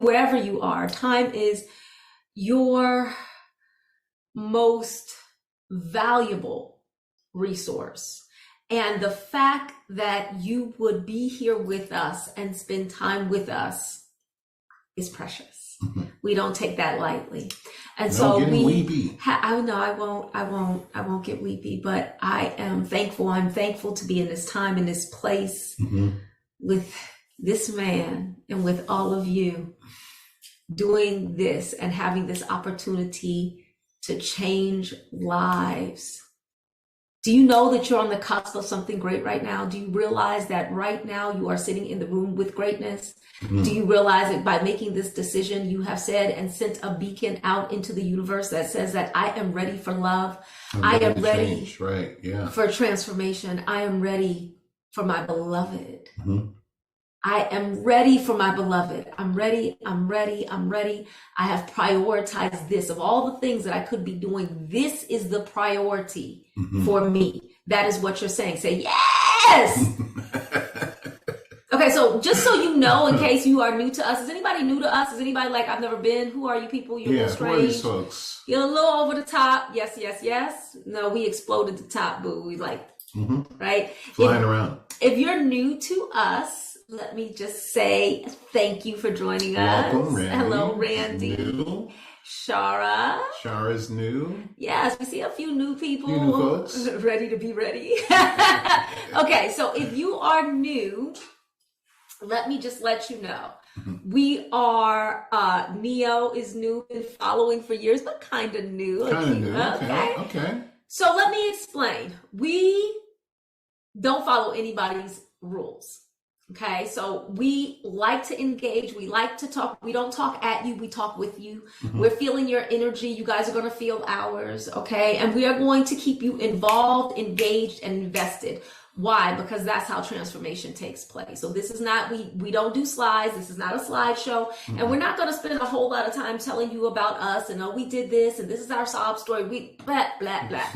wherever you are, time is your most valuable resource. And the fact that you would be here with us and spend time with us is precious. We don't take that lightly. And so I won't get weepy, but I am thankful. I'm thankful to be in this time, in this place with this man and with all of you doing this and having this opportunity to change lives. Do you know that you're on the cusp of something great right now? Do you realize that right now you are sitting in the room with greatness? Do you realize that by making this decision, you have said and sent a beacon out into the universe that says that I am ready for love. I am ready for transformation. I am ready for my beloved. I am ready for my beloved. I'm ready. I'm ready. I'm ready. I have prioritized this. Of all the things that I could be doing, this is the priority for me. That is what you're saying. Say yes. Okay, so just so you know, in case you are new to us, is anybody new to us? Is anybody like, I've never been? Who are you people? You're a little strange. Who are these folks? You're a little over the top. Yes, yes, yes. No, we exploded the top, boo. We like, right? Flying around. If you're new to us, let me just say thank you for joining us. Welcome, Randy. Hello, Randy. New. Shara. Shara's new. Yes, we see a few new people. Few new folks. Ready to be ready. Okay, so if you are new, let me just let you know. We are, Neo is new, been following for years, but kind of new. Kind of new. Okay. So let me explain. We don't follow anybody's rules. Okay, so we like to engage, we like to talk, we don't talk at you, we talk with you. We're feeling your energy, you guys are gonna feel ours, okay? And we are going to keep you involved, engaged, and invested. Why? Because that's how transformation takes place. So this is not, we don't do slides, this is not a slideshow, and we're not gonna spend a whole lot of time telling you about us and oh, we did this, and this is our sob story, we blah, blah, blah.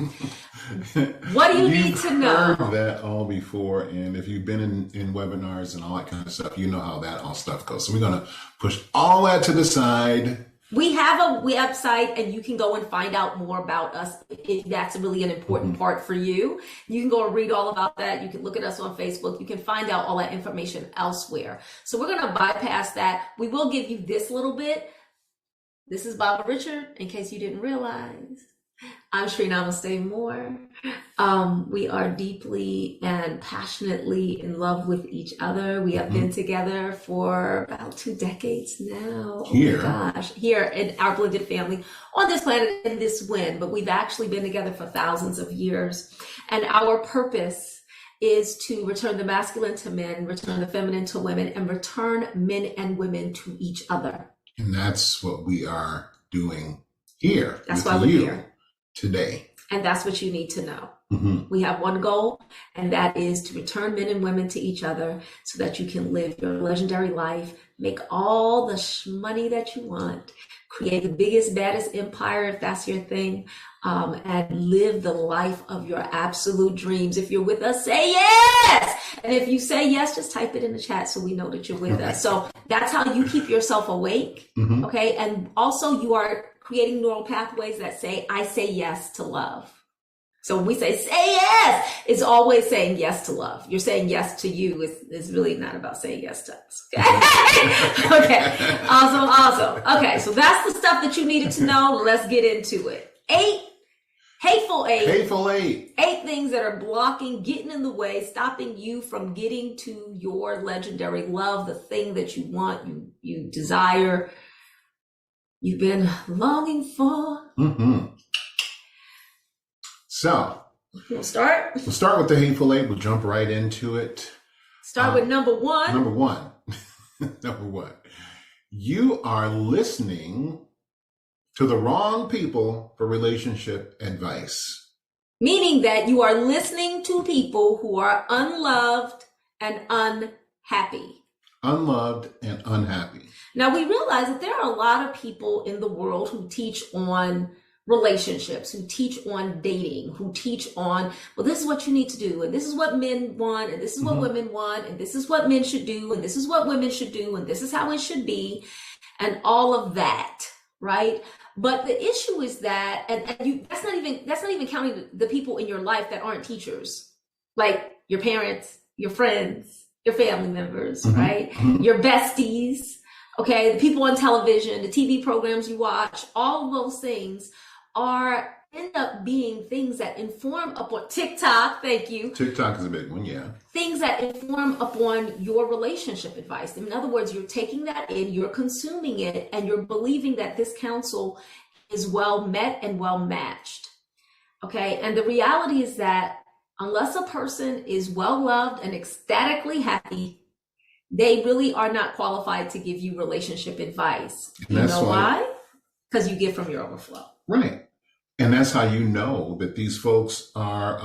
What do you need to know? You've heard that all before, and if you've been in webinars and all that kind of stuff, you know how that all stuff goes. So we're going to push all that to the side. We have a website, and you can go and find out more about us if that's really an important part for you. You can go and read all about that. You can look at us on Facebook. You can find out all that information elsewhere. So we're going to bypass that. We will give you this little bit. This is Baba Richard, in case you didn't realize. I'm Sri Namaste Moore. We are deeply and passionately in love with each other. We have been together for about 2 decades now. Here. Oh my gosh. Here in our blended family on this planet in this wind, but we've actually been together for thousands of years. And our purpose is to return the masculine to men, return the feminine to women, and return men and women to each other. And that's what we are doing here. That's why we're here today. And that's what you need to know. We have one goal, and that is to return men and women to each other so that you can live your legendary life, make all the money that you want, create the biggest, baddest empire if that's your thing, and live the life of your absolute dreams. If you're with us, say yes! And if you say yes, just type it in the chat so we know that you're with us. So that's how you keep yourself awake, okay? And also you are creating neural pathways that say, I say yes to love. So when we say yes, it's always saying yes to love. You're saying yes to you. It's really not about saying yes to us. Okay. Okay. Awesome. Okay. So that's the stuff that you needed to know. Let's get into it. Hateful eight. 8 things that are blocking, getting in the way, stopping you from getting to your legendary love, the thing that you want, you desire, you've been longing for. So, we'll start. We'll start with the Hateful Eight. We'll jump right into it. Start with number one. Number one. Number one. You are listening to the wrong people for relationship advice. Meaning that you are listening to people who are unloved and unhappy. Unloved and unhappy. Now, we realize that there are a lot of people in the world who teach on relationships, who teach on dating, who teach on, well, this is what you need to do, and this is what men want, and this is what women want, and this is what men should do, and this is what women should do, and this is how it should be. and all of that, right? But the issue is that, that's not even counting the people in your life that aren't teachers, like your parents, your friends, your family members, right? Your besties, okay? The people on television, the TV programs you watch, all of those things end up being things that inform upon TikTok. Thank you. TikTok is a big one, yeah. Things that inform upon your relationship advice. In other words, you're taking that in, you're consuming it, and you're believing that this counsel is well met and well matched. Okay. And the reality is that unless a person is well loved and ecstatically happy, they really are not qualified to give you relationship advice. You know why? Because you give from your overflow. Right. And that's how you know that these folks are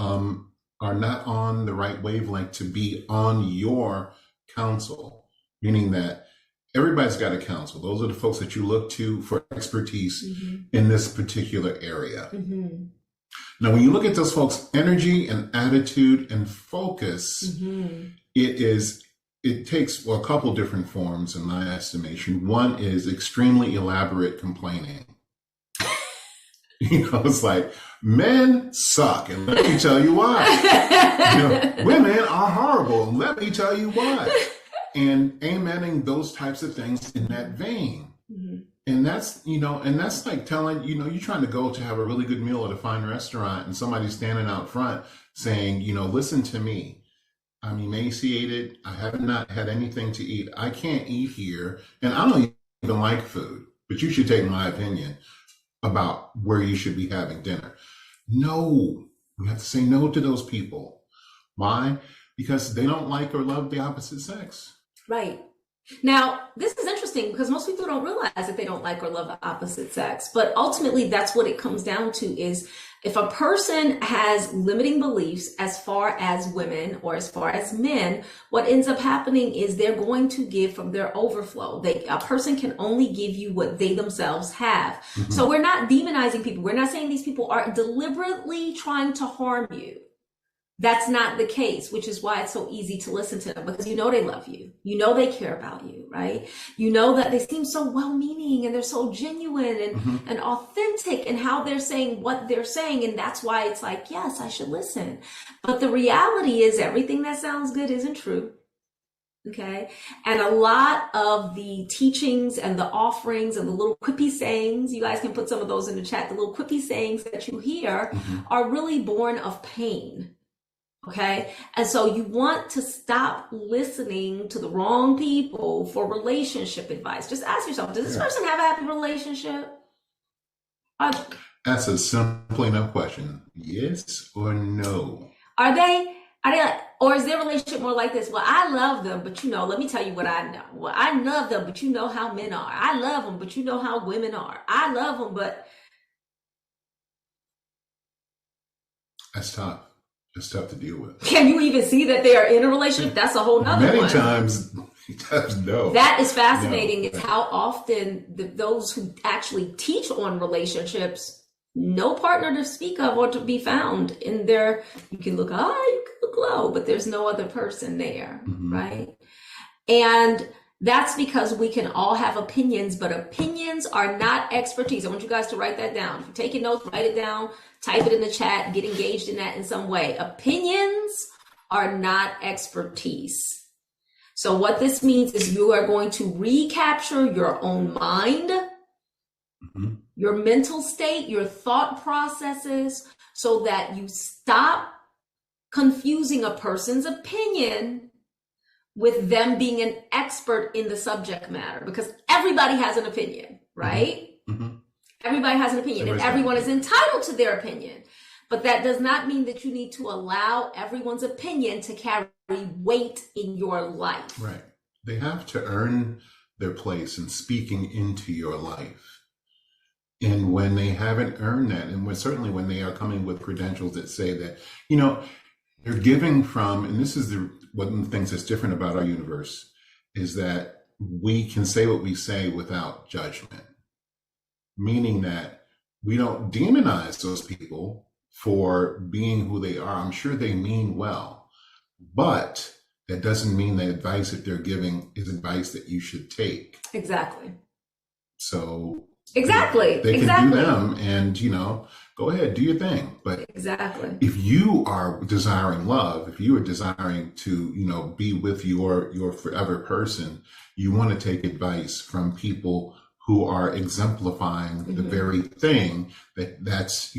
not on the right wavelength to be on your counsel, meaning that everybody's got a counsel. Those are the folks that you look to for expertise in this particular area. Now, when you look at those folks' energy and attitude and focus, it takes a couple different forms in my estimation. One is extremely elaborate complaining. It's like, men suck, and let me tell you why. Women are horrible, and let me tell you why. And amening those types of things in that vein. And that's like telling, you're trying to go to have a really good meal at a fine restaurant, and somebody's standing out front saying, listen to me. I'm emaciated. I have not had anything to eat. I can't eat here. And I don't even like food, but you should take my opinion about where you should be having dinner. No, we have to say no to those people. Why? Because they don't like or love the opposite sex. Right. Now, this is interesting because most people don't realize that they don't like or love the opposite sex. But ultimately, that's what it comes down to is if a person has limiting beliefs as far as women or as far as men, what ends up happening is they're going to give from their overflow. A person can only give you what they themselves have. So we're not demonizing people. We're not saying these people are deliberately trying to harm you. That's not the case, which is why it's so easy to listen to them because they love you. They care about you, right? That they seem so well-meaning and they're so genuine and authentic in how they're saying what they're saying. And that's why it's like, yes, I should listen. But the reality is everything that sounds good isn't true. Okay. And a lot of the teachings and the offerings and the little quippy sayings, you guys can put some of those in the chat, the little quippy sayings that you hear are really born of pain. Okay. And so you want to stop listening to the wrong people for relationship advice. Just ask yourself, does this person have a happy relationship? That's a simple enough question. Yes or no? Are they like, or is their relationship more like this? Well, I love them, but let me tell you what I know. Well, I love them, but how men are. I love them, but how women are. I love them, but. That's tough. It's tough to deal with. Can you even see that they are in a relationship? That's a whole nother one. Many times, no. That is fascinating. It's how often those who actually teach on relationships, no partner to speak of or to be found in their, you can look high, you can look low, but there's no other person there, right? And that's because we can all have opinions, but opinions are not expertise. I want you guys to write that down. If you're taking notes, write it down, type it in the chat, get engaged in that in some way. Opinions are not expertise. So what this means is you are going to recapture your own mind, your mental state, your thought processes, so that you stop confusing a person's opinion with them being an expert in the subject matter, because everybody has an opinion, right? Everybody has an opinion, and everyone is entitled to their opinion. But that does not mean that you need to allow everyone's opinion to carry weight in your life. Right. They have to earn their place in speaking into your life. And when they haven't earned that, and certainly when they are coming with credentials that say that, they're giving from, and this is one of the things that's different about our universe, is that we can say what we say without judgment, meaning that we don't demonize those people for being who they are. I'm sure they mean well, but that doesn't mean the advice that they're giving is advice that you should take. Exactly. So Exactly. they can Exactly. do them and, go ahead, do your thing. But Exactly. if you are desiring love, if you are desiring to, be with your forever person, you want to take advice from people who are exemplifying the very thing that's,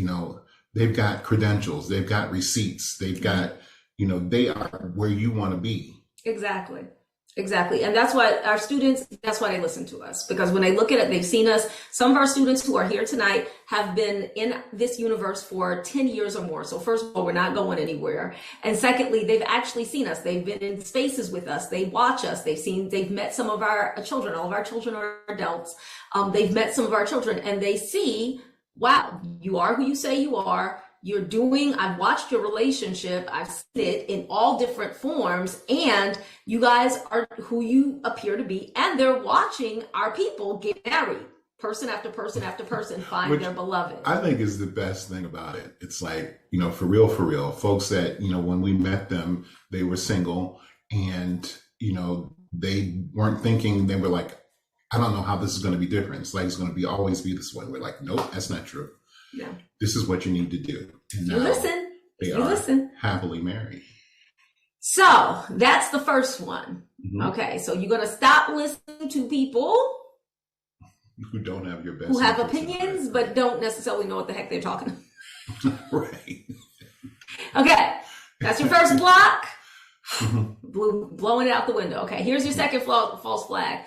they've got credentials, they've got receipts, they've got, they are where you want to be. Exactly. Exactly. And that's why our students, that's why they listen to us, because when they look at it, they've seen us. Some of our students who are here tonight have been in this universe for 10 years or more. So first of all, we're not going anywhere. And secondly, they've actually seen us. They've been in spaces with us. They watch us. They've met some of our children. All of our children are adults. They've met some of our children and they see, wow, you are who you say you are. I've watched your relationship. I've seen it in all different forms, and you guys are who you appear to be. And they're watching our people get married, person after person after person, find their beloved. I think is the best thing about it. It's like, for real, folks that, when we met them, they were single and, they weren't thinking, they were like, I don't know how this is going to be different. It's like, it's going to always be this way. We're like, nope, that's not true. Yeah. This is what you need to do. And now you listen. Happily married. So that's the first one. Mm-hmm. Okay. So you're going to stop listening to people who don't have your best, who have opinions, but don't necessarily know what the heck they're talking about. Right. Okay. That's your first block. Blowing it out the window. Okay. Here's your second false flag.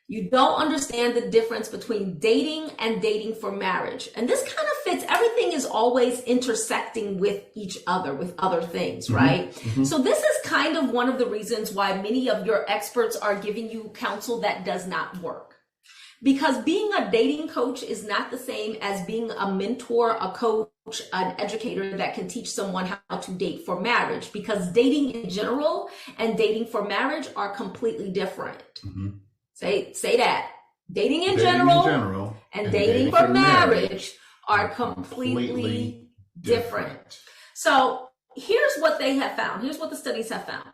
You don't understand the difference between dating and dating for marriage. And this kind of fits, everything is always intersecting with each other, with other things, right? Mm-hmm. So this is kind of one of the reasons why many of your experts are giving you counsel that does not work. Because being a dating coach is not the same as being a mentor, a coach, an educator that can teach someone how to date for marriage. Because dating in general and dating for marriage are completely different. Mm-hmm. Say that. Dating in general and dating for marriage are completely different. So here's what they have found. Here's what the studies have found.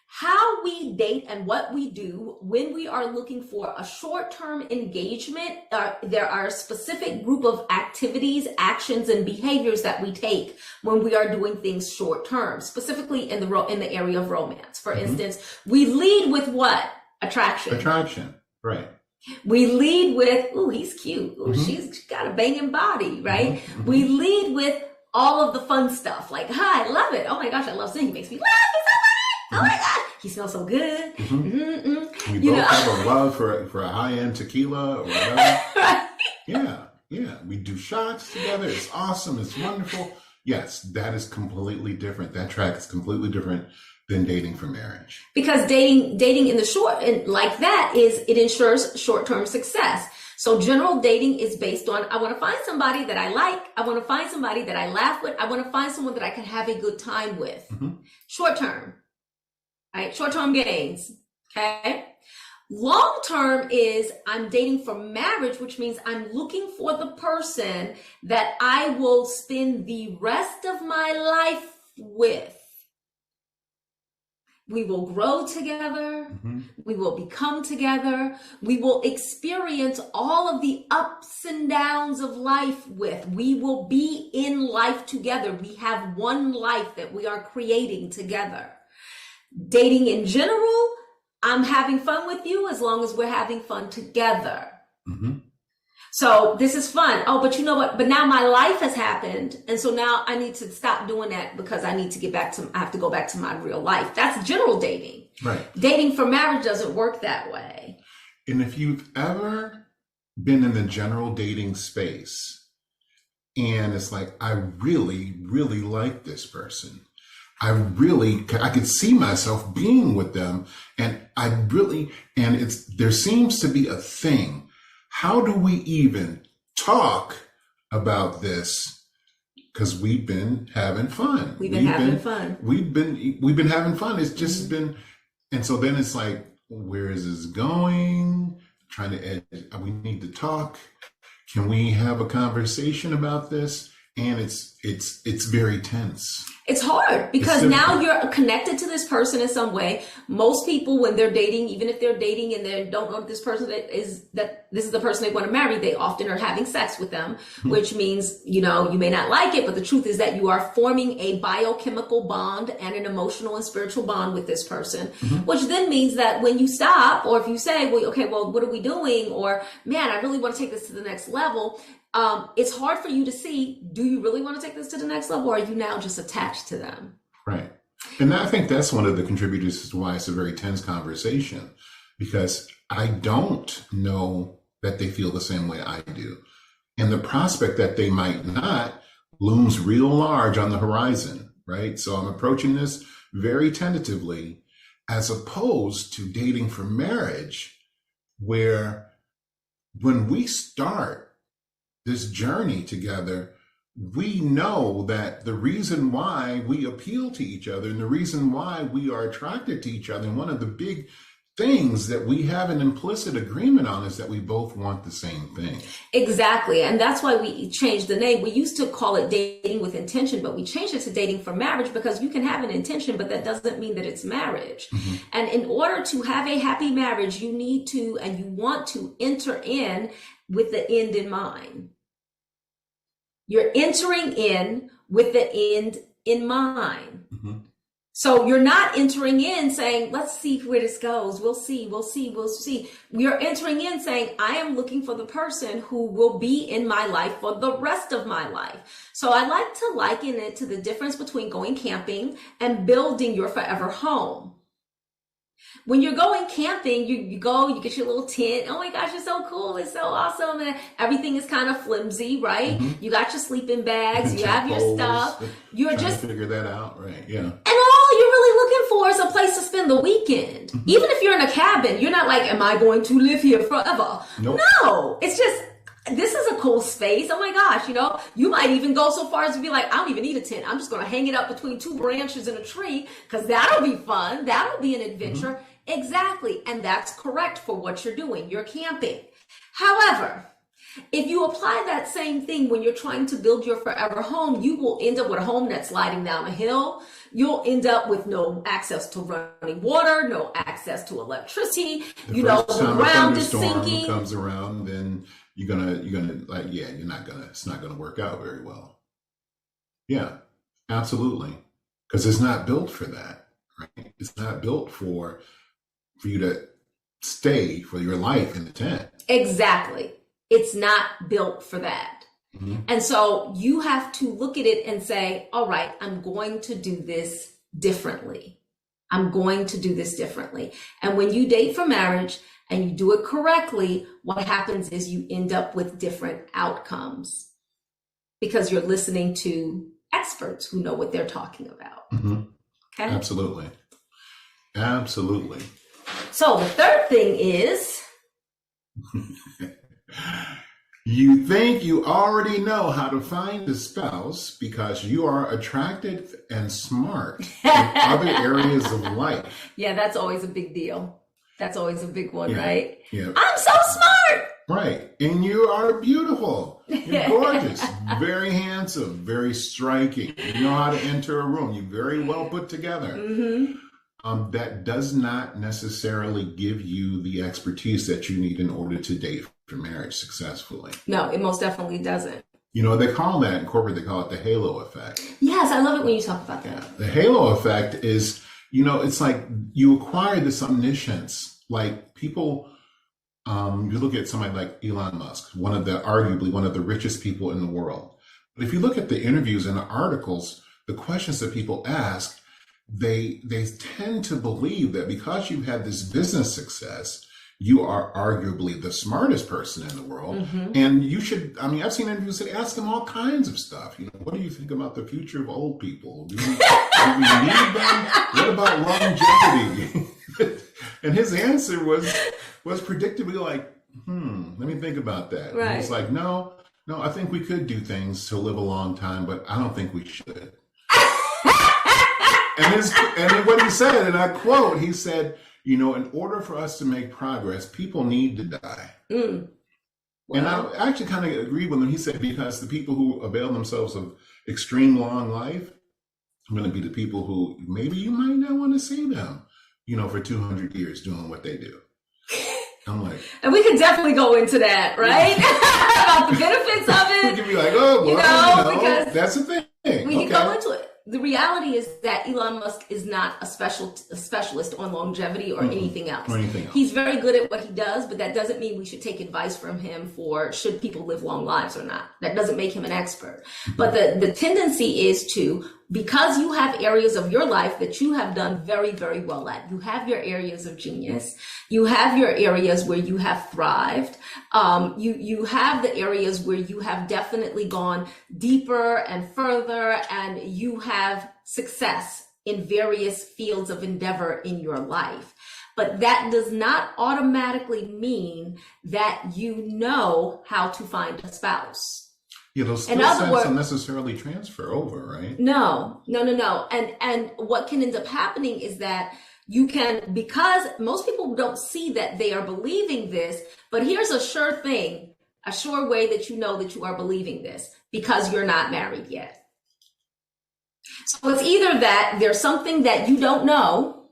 How we date and what we do when we are looking for a short-term engagement, there are a specific group of activities, actions, and behaviors that we take when we are doing things short-term, specifically in the area of romance. For instance, we lead with what? Attraction, right. We lead with, ooh, he's cute. Ooh, she's got a banging body, right? Mm-hmm. We lead with all of the fun stuff, like, hi, I love it. Oh my gosh, I love seeing. He makes me laugh. He's so funny. Oh my God, he smells so good. Mm-hmm. We both have a love for a high-end tequila or whatever. Right. Yeah. We do shots together. It's awesome. It's wonderful. Yes, that is completely different. That track is completely different than dating for marriage. Because dating in the short and like that it ensures short-term success. So general dating is based on, I want to find somebody that I like. I want to find somebody that I laugh with. I want to find someone that I can have a good time with. Mm-hmm. Short-term, right? Short-term gains. Okay. Long-term is I'm dating for marriage, which means I'm looking for the person that I will spend the rest of my life with. We will grow together. Mm-hmm. We will become together. We will experience all of the ups and downs of life with. We will be in life together. We have one life that we are creating together. Dating in general, I'm having fun with you as long as we're having fun together. Mm-hmm. So this is fun. Oh, but you know what? But now my life has happened. And so now I need to stop doing that because I have to go back to my real life. That's general dating. Right. Dating for marriage doesn't work that way. And if you've ever been in the general dating space and it's like, I really, really like this person. I could see myself being with them. And there seems to be a thing. How do we even talk about this? Because we've been having fun. We've been having fun. We've been having fun. It's just been, and so then it's like, where is this going? We need to talk. Can we have a conversation about this? and it's very tense. It's hard because now you're connected to this person in some way. Most people, when they're dating, even if they're dating and they don't know that this person is the person they want to marry, they often are having sex with them, which means, you may not like it, but the truth is that you are forming a biochemical bond and an emotional and spiritual bond with this person, which then means that when you stop, or if you say, well, okay, well, what are we doing? Or, man, I really want to take this to the next level. It's hard for you to see, do you really want to take this to the next level, or are you now just attached to them? Right. And I think that's one of the contributors to why it's a very tense conversation, because I don't know that they feel the same way I do. And the prospect that they might not looms real large on the horizon, right? So I'm approaching this very tentatively, as opposed to dating for marriage, where when we start this journey together, we know that the reason why we appeal to each other and the reason why we are attracted to each other, and one of the big things that we have an implicit agreement on, is that we both want the same thing. Exactly. And that's why we changed the name. We used to call it dating with intention, but we changed it to dating for marriage, because you can have an intention, but that doesn't mean that it's marriage. And in order to have a happy marriage, you need to, and you want to enter in with the end in mind. You're entering in with the end in mind. So you're not entering in saying, let's see where this goes. We'll see. You're entering in saying, I am looking for the person who will be in my life for the rest of my life. So I like to liken it to the difference between going camping and building your forever home. When you're going camping, you go, you get your little tent. Oh my gosh, it's so cool. It's so awesome. And everything is kind of flimsy, right? You got your sleeping bags, you have your stuff. You're just figure that out, right? Yeah. And all you're really looking for is a place to spend the weekend. Even if you're in a cabin, you're not like, am I going to live here forever? Nope. No, it's just, this is a cool space. Oh my gosh, you might even go so far as to be like, I don't even need a tent. I'm just going to hang it up between two branches in a tree, because that'll be fun. That'll be an adventure. Exactly. And that's correct for what you're doing. You're camping. However, if you apply that same thing when you're trying to build your forever home, you will end up with a home that's sliding down a hill. You'll end up with no access to running water, no access to electricity. The ground is sinking. Comes around, then you're gonna like, yeah, it's not gonna work out very well. Yeah, absolutely. Because it's not built for that, right? It's not built for you to stay for your life in the tent. Exactly. It's not built for that. And so you have to look at it and say, all right, I'm going to do this differently. And when you date for marriage and you do it correctly, what happens is you end up with different outcomes, because you're listening to experts who know what they're talking about. Okay? Absolutely. So the third thing is, you think you already know how to find a spouse because you are attractive and smart in other areas of life. Yeah, that's always a big deal. That's always a big one, right? Yeah. I'm so smart. Right. And you are beautiful. You're gorgeous. Very handsome. Very striking. You know how to enter a room. You're very well put together. That does not necessarily give you the expertise that you need in order to date for marriage successfully. No, it most definitely doesn't. They call that in corporate, they call it the halo effect. Yes, I love it when you talk about that. Yeah. The halo effect is, it's like you acquire this omniscience. Like people, you look at somebody like Elon Musk, arguably one of the richest people in the world. But if you look at the interviews and the articles, the questions that people ask, they tend to believe that because you've had this business success, you are arguably the smartest person in the world. And you should, I've seen interviews that ask them all kinds of stuff. What do you think about the future of old people? Do we need them? What about longevity? And his answer was predictably like, let me think about that. Right. And it's like, no, I think we could do things to live a long time, but I don't think we should. And then what he said, and I quote, he said, in order for us to make progress, people need to die. And I actually kind of agree with him. He said, because the people who avail themselves of extreme long life are going to be the people who maybe you might not want to see them, for 200 years doing what they do. I'm like, and we could definitely go into that, right? About the benefits of it. We could be like, oh, well, because that's the thing. We can go into it. The reality is that Elon Musk is not a specialist on longevity or anything else. He's very good at what he does, but that doesn't mean we should take advice from him for should people live long lives or not. That doesn't make him an expert. But the tendency is to, because you have areas of your life that you have done very, very well at. You have your areas of genius. You have your areas where you have thrived. You have the areas where you have definitely gone deeper and further, and you have success in various fields of endeavor in your life. But that does not automatically mean that you know how to find a spouse. Yeah, those skill sets don't necessarily transfer over, right? No. And what can end up happening is that you can, because most people don't see that they are believing this, but here's a sure thing, a sure way that you know that you are believing this, because you're not married yet. So it's either that there's something that you don't know,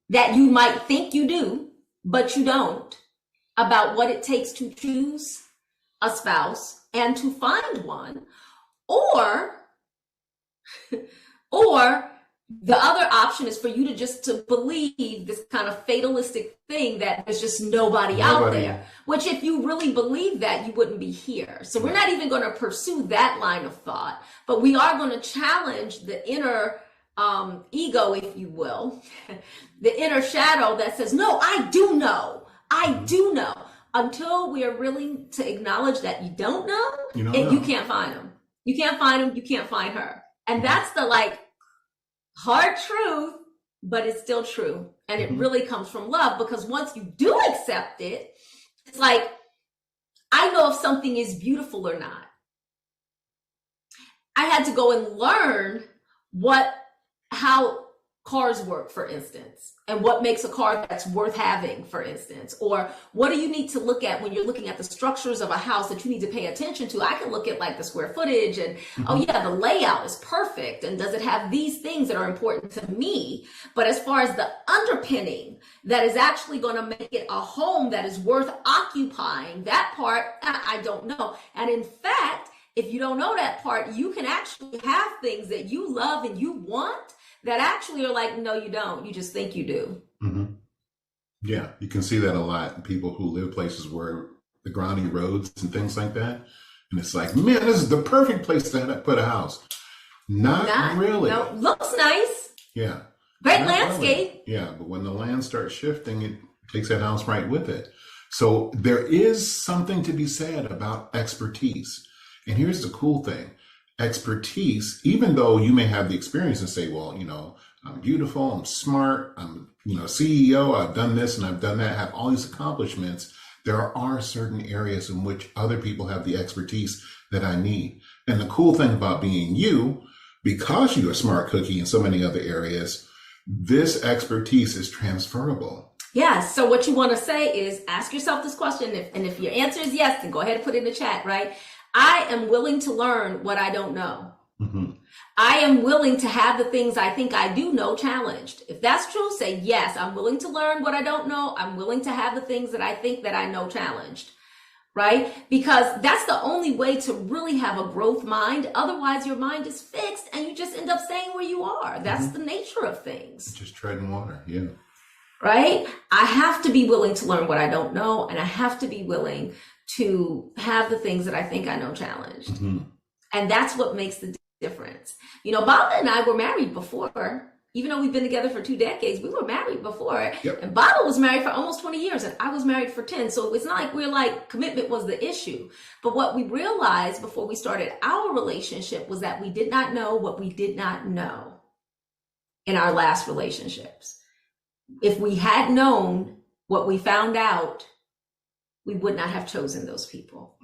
that you might think you do, but you don't, about what it takes to choose a spouse and to find one, or the other option is for you to believe this kind of fatalistic thing that there's just nobody out there, which if you really believe that, you wouldn't be here. So we're not even going to pursue that line of thought, but we are going to challenge the inner ego, if you will, the inner shadow that says, no, I do know. Until we are willing to acknowledge that you don't know, you can't find them. You can't find them. You can't find her. And that's the hard truth, but it's still true. And it really comes from love, because once you do accept it, it's like, I know if something is beautiful or not. I had to go and learn how cars work, for instance, and what makes a car that's worth having, for instance, or what do you need to look at when you're looking at the structures of a house that you need to pay attention to. I can look at the square footage and, the layout is perfect. And does it have these things that are important to me? But as far as the underpinning that is actually going to make it a home that is worth occupying, that part, I don't know. And in fact, if you don't know that part, you can actually have things that you love and you want that actually are like, no, you don't. You just think you do. Yeah, you can see that a lot in people who live places where the grindy roads and things like that. And it's like, man, this is the perfect place to put a house. Not really. No, looks nice. Yeah. Great landscape. Really. Yeah, but when the land starts shifting, it takes that house right with it. So there is something to be said about expertise. And here's the cool thing. Expertise, even though you may have the experience and say, well, I'm beautiful, I'm smart, I'm, CEO, I've done this and I've done that, have all these accomplishments. There are certain areas in which other people have the expertise that I need. And the cool thing about being you, because you're a smart cookie in so many other areas, this expertise is transferable. Yes. So what you want to say is ask yourself this question. And if your answer is yes, then go ahead and put it in the chat, right? I am willing to learn what I don't know. I am willing to have the things I think I do know challenged. If that's true, say, yes, I'm willing to learn what I don't know. I'm willing to have the things that I think that I know challenged, right? Because that's the only way to really have a growth mind. Otherwise, your mind is fixed and you just end up staying where you are. That's the nature of things. Just treading water, yeah. Right? I have to be willing to learn what I don't know, and I have to be willing to have the things that I think I know challenged. And that's what makes the difference. Baba and I were married before. Even though we've been together for 2 decades, we were married before. Yep. And Baba was married for almost 20 years and I was married for 10. So it's not like commitment was the issue. But what we realized before we started our relationship was that we did not know what we did not know in our last relationships. If we had known what we found out, we would not have chosen those people.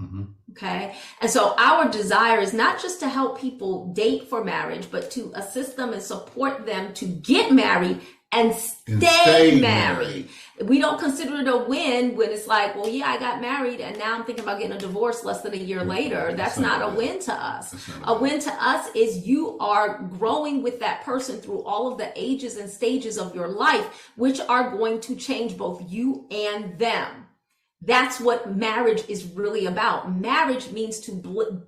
Okay. And so our desire is not just to help people date for marriage, but to assist them and support them to get married and stay married. We don't consider it a win when it's like, well, yeah, I got married and now I'm thinking about getting a divorce less than a year later. That's not a win to us. A win to us is you are growing with that person through all of the ages and stages of your life, which are going to change both you and them. That's what marriage is really about. Marriage means to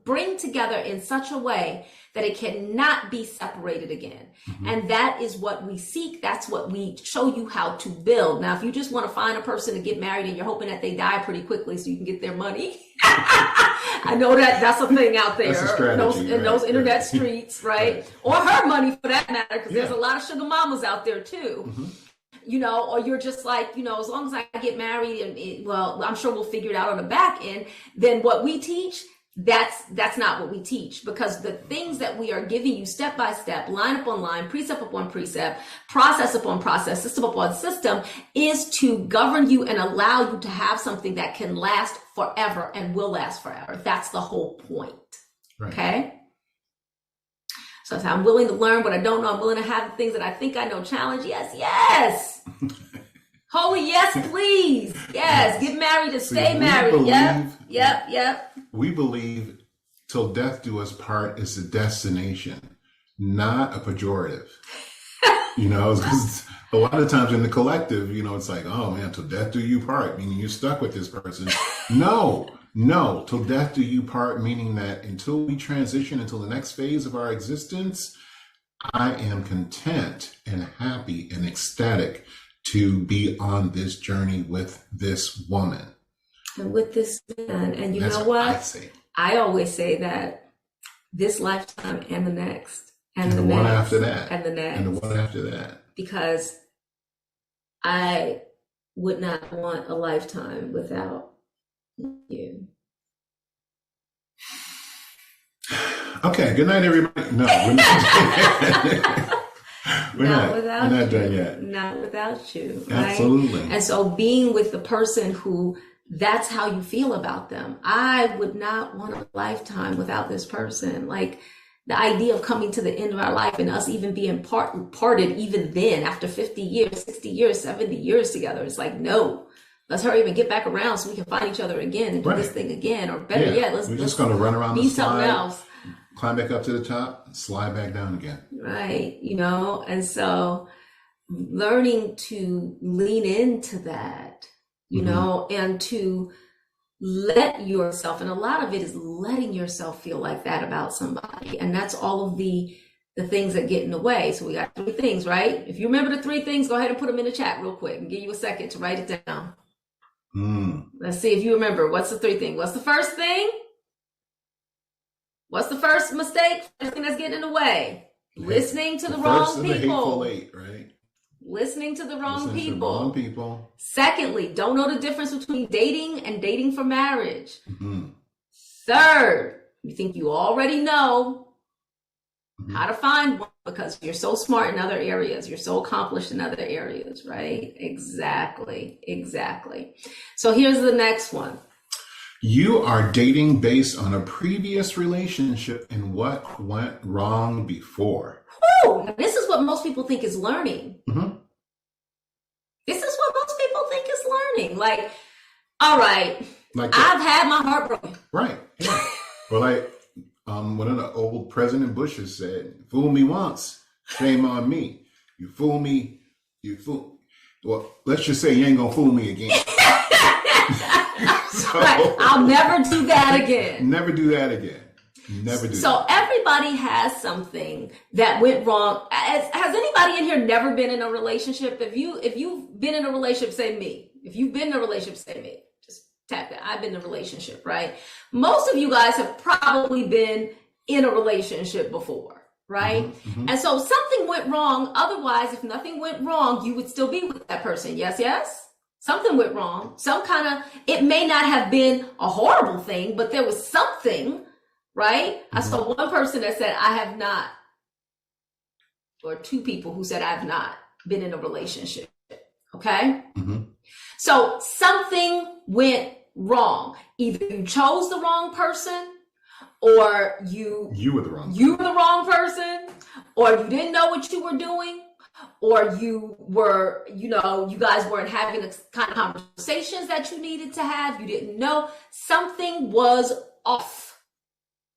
bring together in such a way that it cannot be separated again. And that is what we seek. That's what we show you how to build. Now, if you just want to find a person to get married and you're hoping that they die pretty quickly so you can get their money, I know that's a thing out there. That's a strategy, in those internet streets, right? Or her money for that matter, because there's a lot of sugar mamas out there too. You know, or you're just like, you know, as long as I get married and well, I'm sure we'll figure it out on the back end. Then what we teach, that's not what we teach, because the things that we are giving you step by step, line upon line, precept upon precept, process upon process, system upon system, is to govern you and allow you to have something that can last forever and will last forever. That's the whole point. Right. Okay. So I'm willing to learn what I don't know. I'm willing to have the things that I think I know challenge. Yes, yes. Holy yes, please. Yes, get married and stay married. Yep. We believe till death do us part is a destination, not a pejorative. You know, because a lot of times in the collective, you know, it's like, oh man, till death do you part, meaning you're stuck with this person. No, till death do you part, meaning that until we transition until the next phase of our existence, I am content and happy and ecstatic to be on this journey with this woman. And with this man. And you know what? I always say that this lifetime and the next. And the one next, after that. And the next. And the one after that. Because I would not want a lifetime without you. Okay, good night, everybody. No, we're not. we're not done yet. Not without you. Right? Absolutely. And so being with the person who that's how you feel about them. I would not want a lifetime without this person. Like the idea of coming to the end of our life and us even being parted even then after 50 years, 60 years, 70 years together. It's like, no. Let's hurry up and get back around so we can find each other again and do this thing again. Or better yet, we're just going to run around the slide, something else. Climb back up to the top, and slide back down again. Right. You know, and so learning to lean into that, you know, and to let yourself, and a lot of it is letting yourself feel like that about somebody. And that's all of the things that get in the way. So we got 3 things, right? If you remember the 3 things, go ahead and put them in the chat real quick and give you a second to write it down. Let's see if you remember. What's the 3 thing? What's the first thing? What's the first mistake? First thing that's getting in the way? Listening to the wrong people. Hateful 8, right? Listening to the wrong people. Secondly, don't know the difference between dating and dating for marriage. Third, you think you already know how to find one because you're so smart in other areas. You're so accomplished in other areas, right? Exactly. So here's the next one. You are dating based on a previous relationship and what went wrong before. Woo! This is what most people think is learning. This is what most people think is learning. Like, all right, I've had my heart broken. Right. Yeah. Well, like one of the old President Bushes said, fool me once, shame on me. You fool me, well, let's just say you ain't gonna fool me again. Right. I'll never do that again. Never do that again. So everybody has something that went wrong. Has anybody in here never been in a relationship? If you've been in a relationship, say me. If you've been in a relationship, say me. Just tap that. I've been in a relationship, right? Most of you guys have probably been in a relationship before, right? And so something went wrong. Otherwise, if nothing went wrong, you would still be with that person. Yes? Something went wrong. It may not have been a horrible thing, but there was something, right? I saw one person that said, I have not, or 2 people who said, I've not been in a relationship. Okay. So something went wrong. Either you chose the wrong person, or you were the wrong person, or you didn't know what you were doing, or you were, you guys weren't having the kind of conversations that you needed to have. You didn't know. Something was off.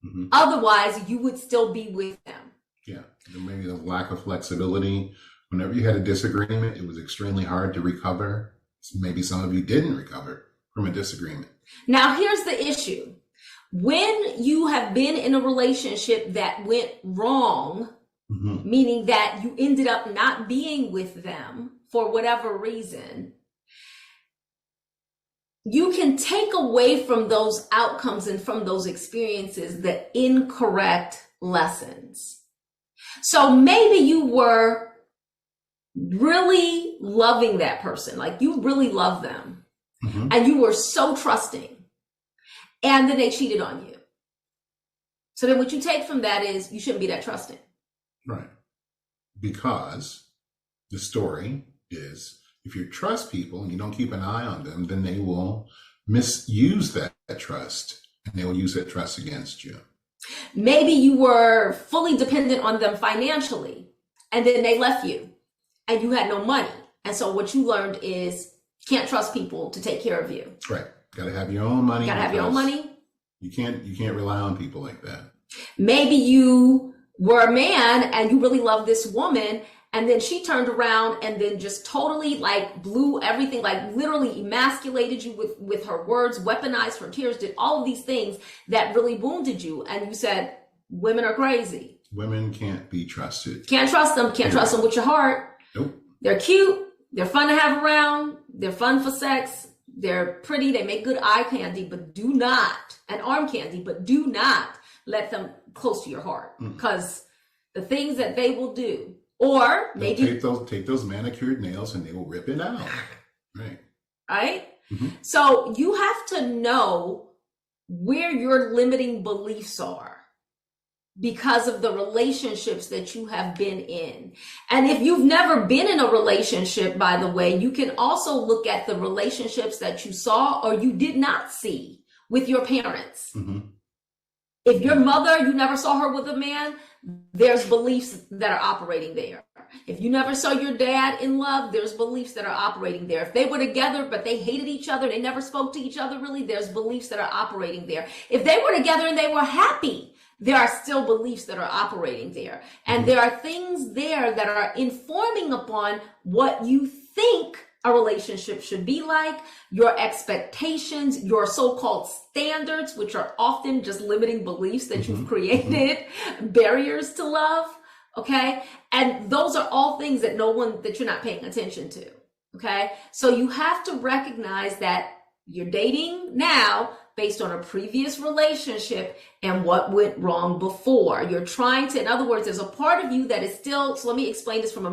Mm-hmm. Otherwise, you would still be with them. Yeah. Maybe the lack of flexibility. Whenever you had a disagreement, it was extremely hard to recover. Maybe some of you didn't recover from a disagreement. Now, here's the issue. When you have been in a relationship that went wrong, mm-hmm. meaning that you ended up not being with them for whatever reason, you can take away from those outcomes and from those experiences the incorrect lessons. So maybe you were really loving that person, like you really love them, mm-hmm. and you were so trusting. And then they cheated on you. So then what you take from that is you shouldn't be that trusting. Right. Because the story is if you trust people and you don't keep an eye on them, then they will misuse that trust and they will use that trust against you. Maybe you were fully dependent on them financially and then they left you and you had no money. And so what you learned is you can't trust people to take care of you. Right. Got to have your own money. Got to have your own money. You can't rely on people like that. Maybe you were a man and you really loved this woman and then she turned around and then just totally like blew everything, like literally emasculated you with her words, weaponized her tears, did all of these things that really wounded you. And you said, women are crazy. Women can't be trusted. Can't trust them. Can't trust them with your heart. Nope. They're cute. They're fun to have around. They're fun for sex. They're pretty. They make good eye candy, but do not, and arm candy, but do not let them close to your heart because the things that they will do, or maybe take those manicured nails and they will rip it out. Right. Right. Mm-hmm. So you have to know where your limiting beliefs are because of the relationships that you have been in. And if you've never been in a relationship, by the way, you can also look at the relationships that you saw or you did not see with your parents. Mm-hmm. If your mother, you never saw her with a man, there's beliefs that are operating there. If you never saw your dad in love, there's beliefs that are operating there. If they were together, but they hated each other, they never spoke to each other really, there's beliefs that are operating there. If they were together and they were happy, there are still beliefs that are operating there. And there are things there that are informing upon what you think a relationship should be like, your expectations, your so-called standards, which are often just limiting beliefs that you've created, barriers to love, okay? And those are all things that that you're not paying attention to, okay? So you have to recognize that you're dating now based on a previous relationship and what went wrong before. You're trying to, in other words, there's a part of you that is still, so let me explain this from a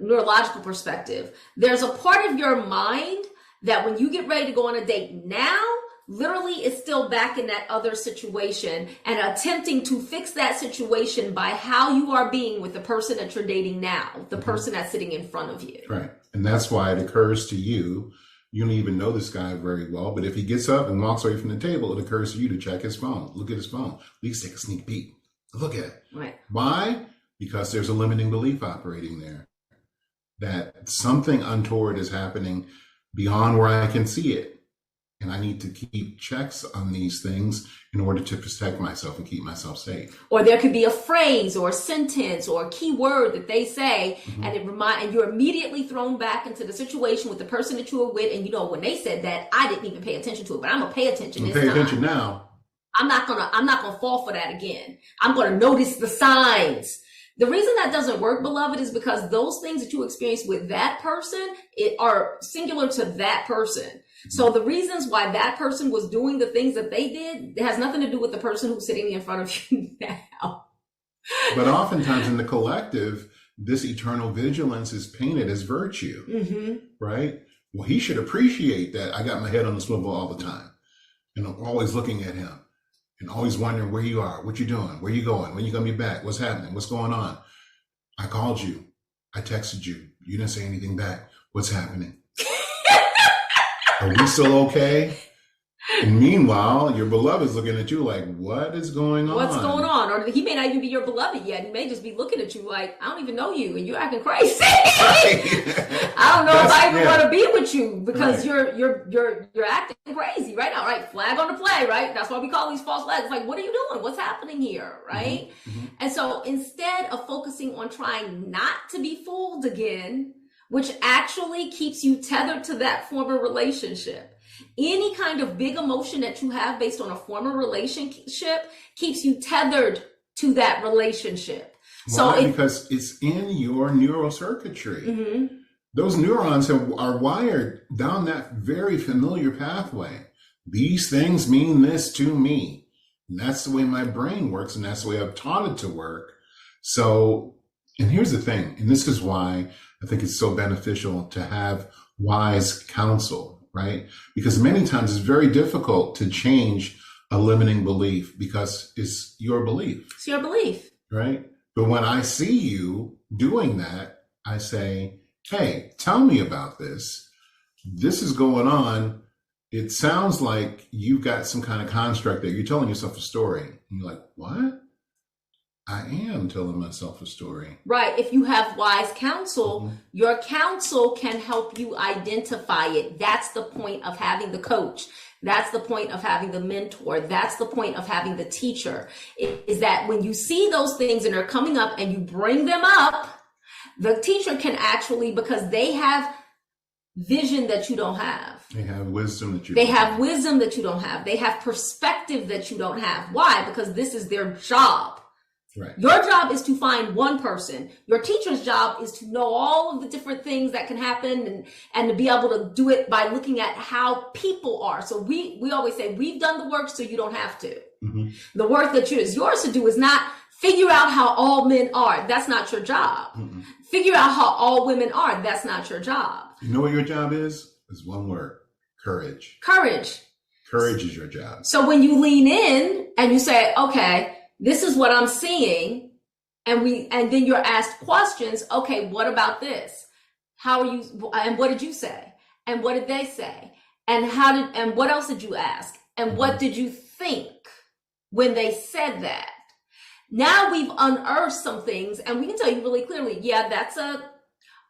neurological perspective. There's a part of your mind that when you get ready to go on a date now, literally is still back in that other situation and attempting to fix that situation by how you are being with the person that you're dating now, the person that's sitting in front of you. Right. And that's why it occurs to you, you don't even know this guy very well, but if he gets up and walks away from the table, it occurs to you to check his phone, look at his phone, at least take a sneak peek, look at it. Right. Why? Because there's a limiting belief operating there that something untoward is happening beyond where I can see it. And I need to keep checks on these things in order to protect myself and keep myself safe. Or there could be a phrase or a sentence or a key word that they say, and you're immediately thrown back into the situation with the person that you were with. And when they said that, I didn't even pay attention to it, but I'm gonna pay attention this time. Pay attention now. I'm not gonna fall for that again. I'm gonna notice the signs. The reason that doesn't work, beloved, is because those things that you experience with that person are singular to that person. So the reasons why that person was doing the things that they did, it has nothing to do with the person who's sitting in front of you now. But oftentimes in the collective, this eternal vigilance is painted as virtue, right? Well, he should appreciate that I got my head on the swivel all the time. And I'm always looking at him and always wondering where you are, what you're doing, where you going, when you going to be back, what's happening, what's going on. I called you. I texted you. You didn't say anything back. What's happening? Are we still okay? And meanwhile, your beloved's looking at you like, what is going on? What's going on? Or he may not even be your beloved yet. He may just be looking at you like, I don't even know you and you're acting crazy. I don't know if I even want to be with you because you're acting crazy right now, right? Flag on the play, right? That's why we call these false flags. Like, what are you doing? What's happening here, right? Mm-hmm. And so instead of focusing on trying not to be fooled again, which actually keeps you tethered to that former relationship. Any kind of big emotion that you have based on a former relationship keeps you tethered to that relationship. Why? Because it's in your neural circuitry. Mm-hmm. Those neurons are wired down that very familiar pathway. These things mean this to me. And that's the way my brain works, and that's the way I've taught it to work. So, and here's the thing, and this is why I think it's so beneficial to have wise counsel. Right? Because many times it's very difficult to change a limiting belief because it's your belief. It's your belief. Right? But when I see you doing that, I say, hey, tell me about this. This is going on. It sounds like you've got some kind of construct there. You're telling yourself a story. And you're like, what? I am telling myself a story. Right. If you have wise counsel, mm-hmm. your counsel can help you identify it. That's the point of having the coach. That's the point of having the mentor. That's the point of having the teacher. Is that when you see those things and they're coming up and you bring them up, the teacher can actually, because they have vision that you don't have. They have wisdom that you don't have. They have wisdom that you don't have. They have perspective that you don't have. Why? Because this is their job. Right. Your job is to find one person. Your teacher's job is to know all of the different things that can happen and to be able to do it by looking at how people are. So we always say, we've done the work so you don't have to. Mm-hmm. The work that is yours to do is not figure out how all men are. That's not your job. Mm-hmm. Figure out how all women are. That's not your job. You know what your job is? It's one word: courage. Courage. Courage is your job. So when you lean in and you say, okay, this is what I'm seeing. And then you're asked questions. Okay, what about this? How are you? And what did you say? And what did they say? And what else did you ask? And what did you think when they said that? Now we've unearthed some things and we can tell you really clearly, yeah,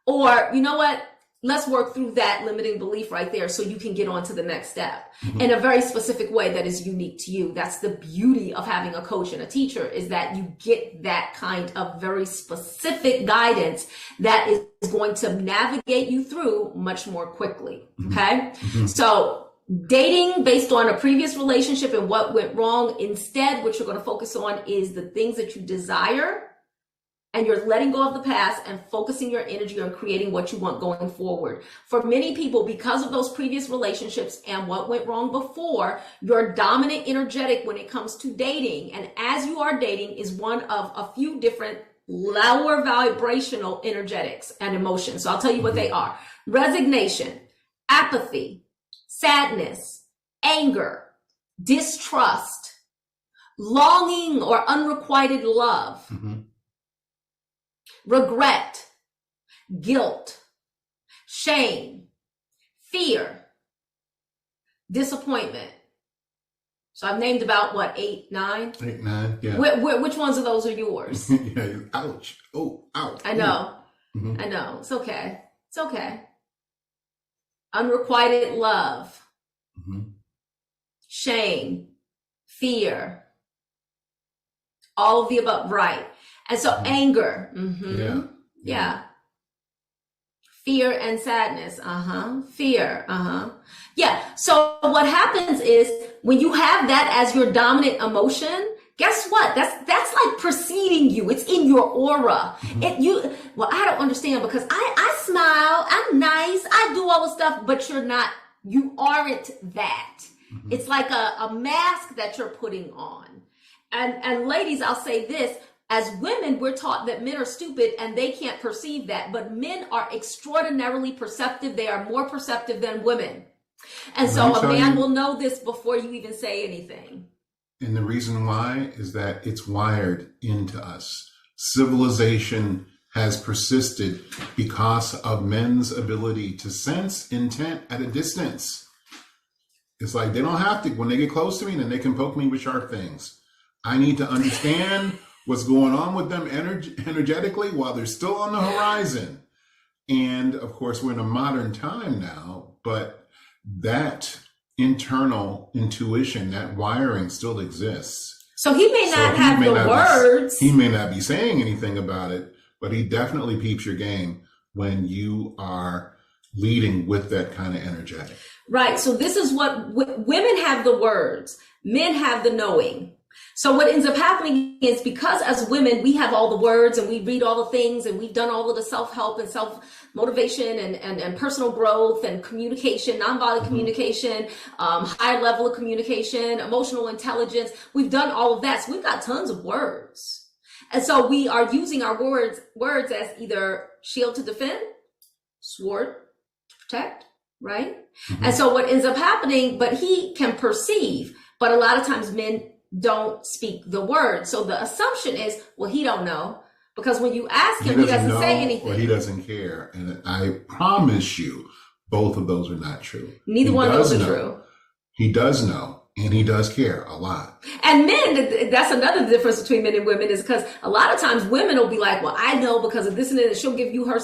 or you know what? Let's work through that limiting belief right there so you can get on to the next step in a very specific way that is unique to you. That's the beauty of having a coach and a teacher, is that you get that kind of very specific guidance that is going to navigate you through much more quickly. Okay. Mm-hmm. So dating based on a previous relationship and what went wrong, instead, what you're going to focus on is the things that you desire. And you're letting go of the past and focusing your energy on creating what you want going forward. For many people, because of those previous relationships and what went wrong before, you're dominant energetic when it comes to dating. And as you are dating is one of a few different lower vibrational energetics and emotions. So I'll tell you what they are: resignation, apathy, sadness, anger, distrust, longing or unrequited love. Mm-hmm. Regret, guilt, shame, fear, disappointment. So I've named about what, 8, 9? 8, 9, yeah. Which ones of those are yours? Yeah, ouch. Oh, ouch. I know. Mm-hmm. I know. It's okay. It's okay. Unrequited love, shame, fear, all of the above, right? And so anger, yeah. Fear and sadness, fear, yeah. So what happens is when you have that as your dominant emotion, guess what? That's like preceding you. It's in your aura. I don't understand, because I smile, I'm nice, I do all the stuff, but you aren't that. It's like a mask that you're putting on. And ladies, I'll say this. As women, we're taught that men are stupid and they can't perceive that, but men are extraordinarily perceptive. They are more perceptive than women. And so a man will know this before you even say anything. And the reason why is that it's wired into us. Civilization has persisted because of men's ability to sense intent at a distance. It's like they don't have to, when they get close to me, then they can poke me with sharp things. I need to understand what's going on with them energetically while they're still on the horizon. And of course, we're in a modern time now, but that internal intuition, that wiring still exists. So he may not have the words. He may not be saying anything about it, but he definitely peeps your game when you are leading with that kind of energetic. Right. So this is what women have the words, men have the knowing. So what ends up happening is, because as women, we have all the words and we read all the things and we've done all of the self-help and self-motivation and personal growth and communication, nonviolent communication, higher level of communication, emotional intelligence. We've done all of that. So we've got tons of words. And so we are using our words as either shield to defend, sword to protect, right? And so what ends up happening, but he can perceive, but a lot of times men don't speak the word. So the assumption is, well, he don't know, because when you ask him, he doesn't say anything. Or he doesn't care. And I promise you, both of those are not true. Neither one of those are true. He does know, and he does care a lot. And men, that's another difference between men and women, is because a lot of times women will be like, well, I know because of this and that. She'll give you her.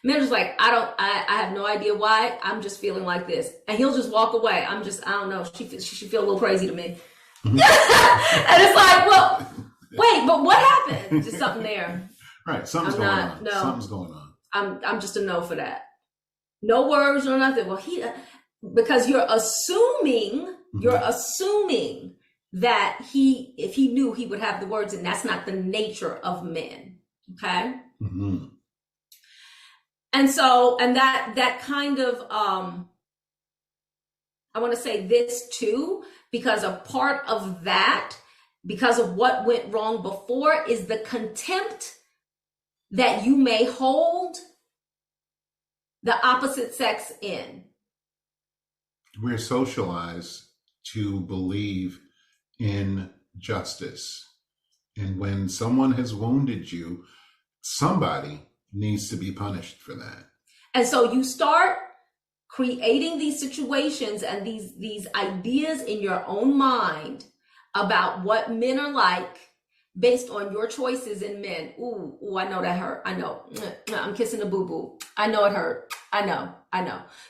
Men are just like, I have no idea why. I'm just feeling like this. And he'll just walk away. I don't know. She should feel a little crazy to me. And it's like, well, wait, but what happened? Just something there. Right. Something's going on. No. Something's going on. I'm just a no for that. No words or nothing. Well, because you're assuming that if he knew, he would have the words, and that's not the nature of men. Okay. Mm-hmm. And so, and that kind of, I want to say this too, because a part of that, because of what went wrong before, is the contempt that you may hold the opposite sex in. We're socialized to believe in justice. And when someone has wounded you, somebody needs to be punished for that. And so you start creating these situations and these ideas in your own mind about what men are like based on your choices in men. Ooh, I know that hurt. I know. I'm kissing a boo-boo. I know it hurt. I know.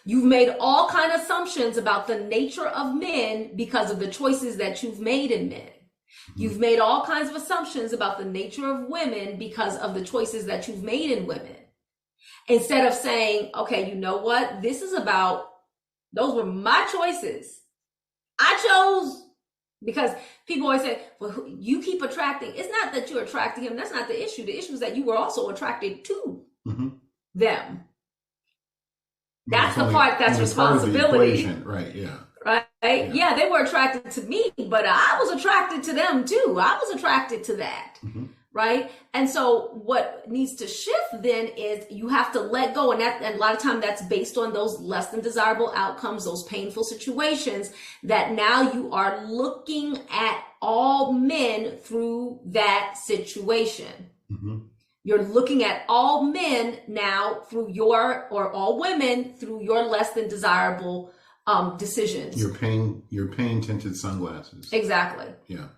You've made all kind of assumptions about the nature of men because of the choices that you've made in men. You've made all kinds of assumptions about the nature of women because of the choices that you've made in women. Instead of saying, okay, you know what? This is about, those were my choices. I chose, because people always say, well, you keep attracting. It's not that you're attracting him. That's not the issue. The issue is that you were also attracted to them. That's the part that's responsibility. Right, yeah. Right? Yeah, they were attracted to me, but I was attracted to them too. I was attracted to that. Right? And so what needs to shift then is you have to let go. And a lot of time that's based on those less than desirable outcomes, those painful situations, that now you are looking at all men through that situation. You're looking at all men now through or all women through your less than desirable decisions. Your pain tinted sunglasses. Exactly. Yeah.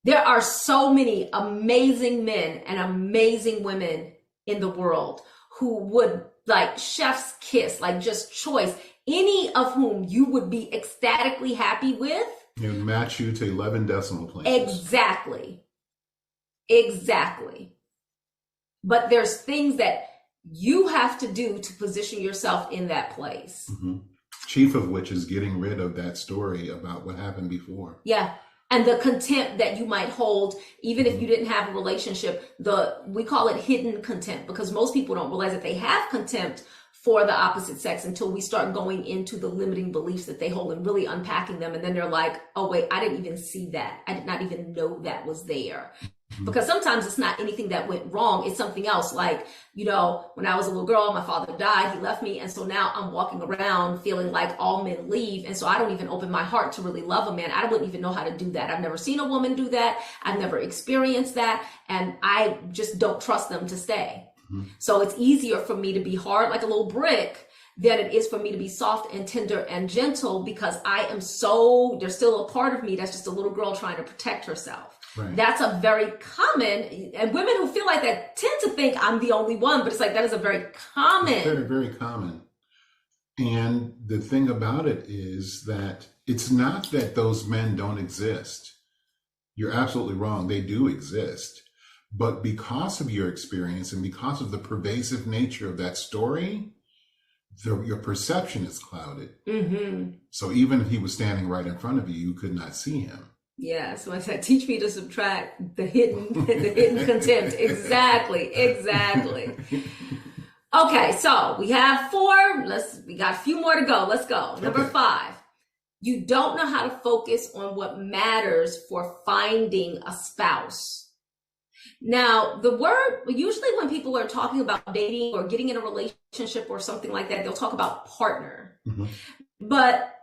There are so many amazing men and amazing women in the world who would, like, chef's kiss, like just choice, any of whom you would be ecstatically happy with. It would match you to 11 decimal places. Exactly. But there's things that you have to do to position yourself in that place. Chief of which is getting rid of that story about what happened before. Yeah. And the contempt that you might hold, even if you didn't have a relationship, we call it hidden contempt, because most people don't realize that they have contempt for the opposite sex until we start going into the limiting beliefs that they hold and really unpacking them. And then they're like, oh, wait, I didn't even see that. I did not even know that was there. Because sometimes it's not anything that went wrong. It's something else. Like, when I was a little girl, my father died, he left me. And so now I'm walking around feeling like all men leave. And so I don't even open my heart to really love a man. I wouldn't even know how to do that. I've never seen a woman do that. I've never experienced that. And I just don't trust them to stay. So it's easier for me to be hard like a little brick than it is for me to be soft and tender and gentle, because there's still a part of me that's just a little girl trying to protect herself. Right. That's a very common, and women who feel like that tend to think I'm the only one, but it's like, that is a very common. It's very, very common. And the thing about it is that it's not that those men don't exist. You're absolutely wrong. They do exist. But because of your experience and because of the pervasive nature of that story, your perception is clouded. Mm-hmm. So even if he was standing right in front of you, you could not see him. Yeah, so I said, teach me to subtract the hidden contempt. Exactly. Okay, so we have 4. We got a few more to go. Let's go. Number 5. You don't know how to focus on what matters for finding a spouse. Now, the word, usually when people are talking about dating or getting in a relationship or something like that, they'll talk about partner. Mm-hmm. But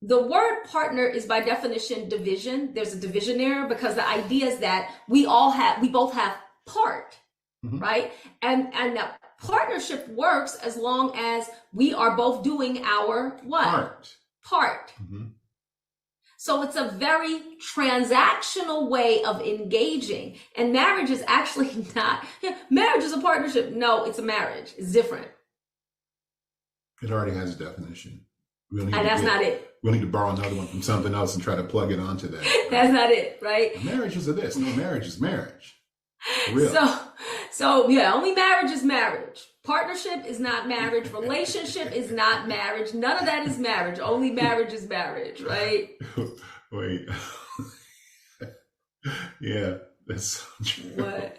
the word partner is by definition division. There's a division there because the idea is that we both have part, mm-hmm. right? And that partnership works as long as we are both doing our what? Part. Mm-hmm. So it's a very transactional way of engaging. And marriage is actually not, marriage is a partnership. No, it's a marriage. It's different. It already has a definition. And that's not it. We'll need to borrow another one from something else and try to plug it onto that. Right? That's not it, right? Marriage is this. No, marriage is marriage. For real. So yeah, only marriage is marriage. Partnership is not marriage. Relationship is not marriage. None of that is marriage. Only marriage is marriage, right? Wait. Yeah, that's so true. What?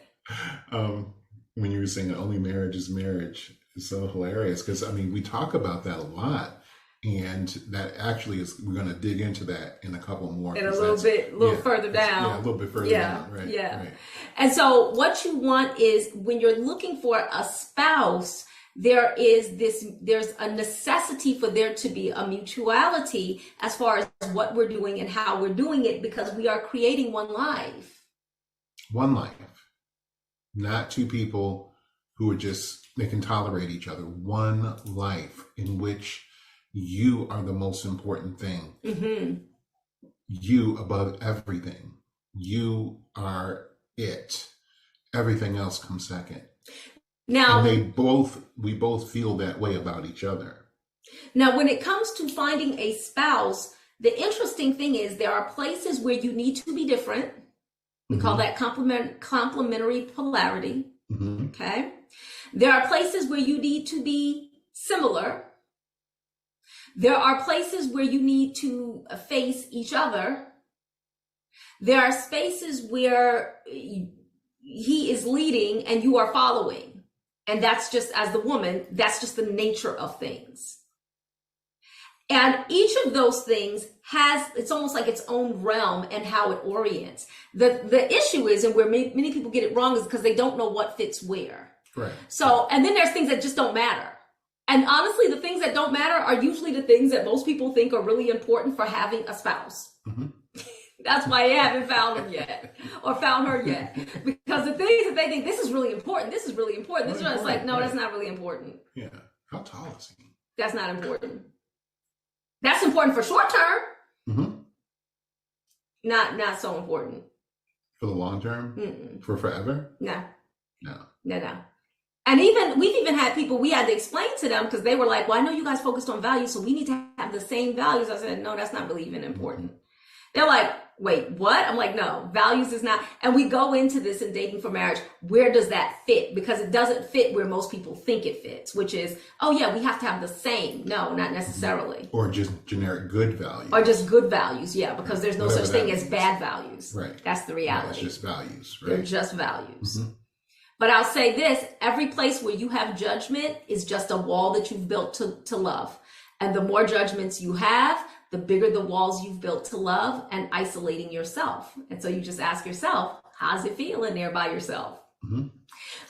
When you were saying that only marriage is marriage, it's so hilarious because, I mean, we talk about that a lot. And that actually is, we're going to dig into that in a couple more. In a little further down. Yeah, a little bit further down. Right. Yeah. Right. And so what you want is when you're looking for a spouse, there's a necessity for there to be a mutuality as far as what we're doing and how we're doing it, because we are creating one life. One life. Not two people who are they can tolerate each other. One life in which you are the most important thing. Mm-hmm. You above everything. You are it. Everything else comes second. Now, and we both feel that way about each other. Now, when it comes to finding a spouse, the interesting thing is there are places where you need to be different. We mm-hmm. call that complementary polarity. Mm-hmm. Okay. There are places where you need to be similar. There are places where you need to face each other. There are spaces where he is leading and you are following. And that's just, as the woman, that's just the nature of things. And each of those things it's almost like its own realm and how it orients. The issue is, and where many people get it wrong, is because they don't know what fits where. Right. So, and then there's things that just don't matter. And honestly, the things that don't matter are usually the things that most people think are really important for having a spouse. Mm-hmm. That's why you haven't found him yet or found her yet. Because the things that they think, this is really important, this is really important. This is like, no, that's not really important. Yeah. How tall is he? That's not important. That's important for short term. Mm-hmm. Not so important. For the long term? Mm-mm. For forever? No. And we've even had people, we had to explain to them because they were like, well, I know you guys focused on values, so we need to have the same values. I said, no, that's not really even important. They're like, wait, what? I'm like, no, values is not. And we go into this in dating for marriage. Where does that fit? Because it doesn't fit where most people think it fits, which is, oh yeah, we have to have the same. No, not necessarily. Or just generic good values. Or just good values, yeah, because there's no such thing as bad values. Right. That's the reality. It's just values, right? They're just values. Mm-hmm. But I'll say this, every place where you have judgment is just a wall that you've built to love. And the more judgments you have, the bigger the walls you've built to love and isolating yourself. And so you just ask yourself, how's it feel in there by yourself? Mm-hmm.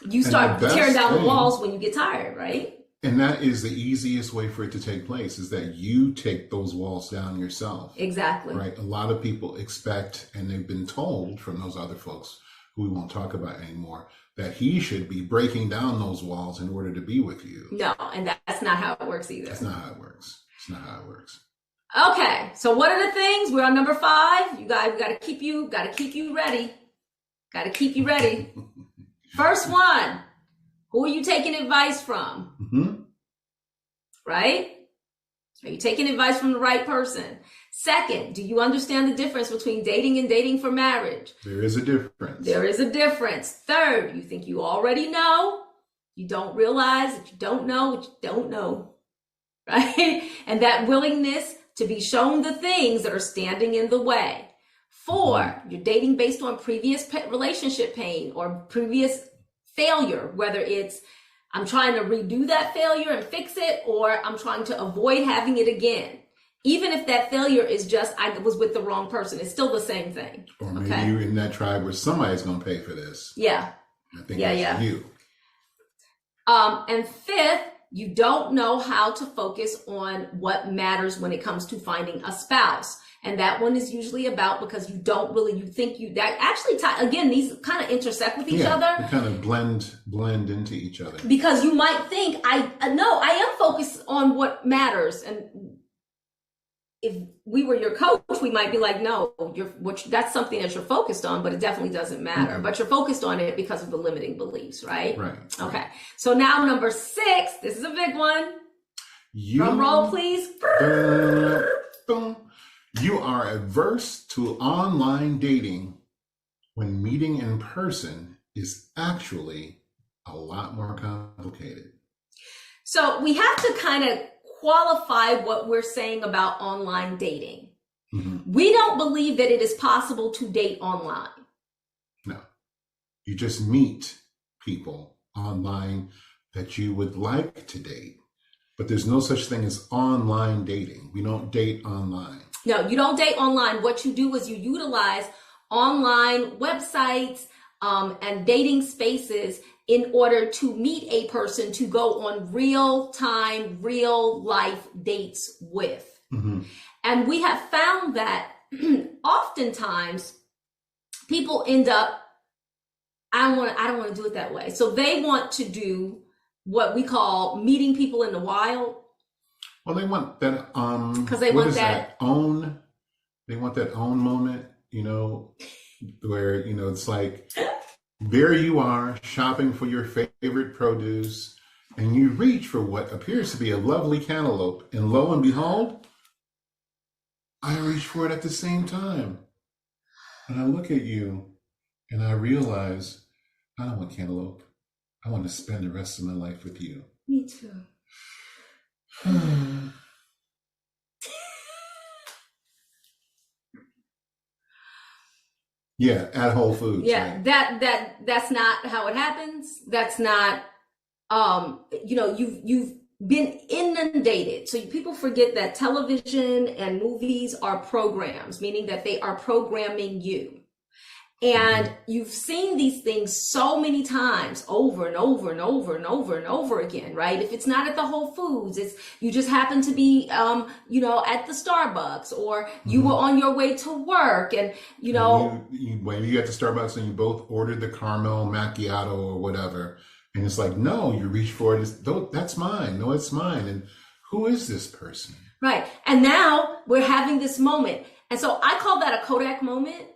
You start tearing down the walls when you get tired, right? And that is the easiest way for it to take place, is that you take those walls down yourself. Exactly. Right. A lot of people expect, and they've been told from those other folks who we won't talk about anymore, that he should be breaking down those walls in order to be with you. No, and that's not how it works either. That's not how it works. It's not how it works. Okay, so what are the things? We're on number 5. You guys, we got to keep you ready. Got to keep you ready. First one, who are you taking advice from? Mm-hmm. Right? Are you taking advice from the right person? Second, do you understand the difference between dating and dating for marriage? There is a difference. There is a difference. Third, you think you already know. You don't realize that you don't know what you don't know. Right? And that willingness to be shown the things that are standing in the way. 4, you're dating based on previous relationship pain or previous failure, whether it's I'm trying to redo that failure and fix it, or I'm trying to avoid having it again. Even if that failure is just I was with the wrong person, it's still the same thing. Or maybe you're in that tribe where somebody's going to pay for this. Yeah. I think that's you. And 5th, you don't know how to focus on what matters when it comes to finding a spouse. And that one is usually about because you don't really, you think you, that actually, again, these kind of intersect with each other. They kind of blend into each other. Because you might think, I am focused on what matters. And if we were your coach, we might be like, no, that's something that you're focused on, but it definitely doesn't matter. Mm-hmm. But you're focused on it because of the limiting beliefs, right? Right. Okay. So now number 6, this is a big one. Drum roll, please. You are averse to online dating when meeting in person is actually a lot more complicated. So we have to kind of qualify what we're saying about online dating. Mm-hmm. We don't believe that it is possible to date online. No. You just meet people online that you would like to date. But there's no such thing as online dating. We don't date online. No, you don't date online. What you do is you utilize online websites and dating spaces in order to meet a person to go on real-time, real-life dates with. Mm-hmm. And we have found that oftentimes people end up, I don't want to do it that way. So they want to do what we call meeting people in the wild. Well, they want that because they want that own. They want that own moment, where it's like there you are shopping for your favorite produce, and you reach for what appears to be a lovely cantaloupe, and lo and behold, I reach for it at the same time, and I look at you, and I realize I don't want cantaloupe. I want to spend the rest of my life with you. Me too. Yeah, at Whole Foods. Yeah, right? That's not how it happens. That's not you've been inundated. So people forget that television and movies are programs, meaning that they are programming you. And you've seen these things so many times over and over and over and over and over again, right? If it's not at the Whole Foods, it's you just happen to be, at the Starbucks, or you were on your way to work, and when you at the Starbucks and you both ordered the caramel macchiato or whatever, and it's like, no, you reach for it. That's mine. No, it's mine. And who is this person? Right. And now we're having this moment, and so I call that a Kodak moment.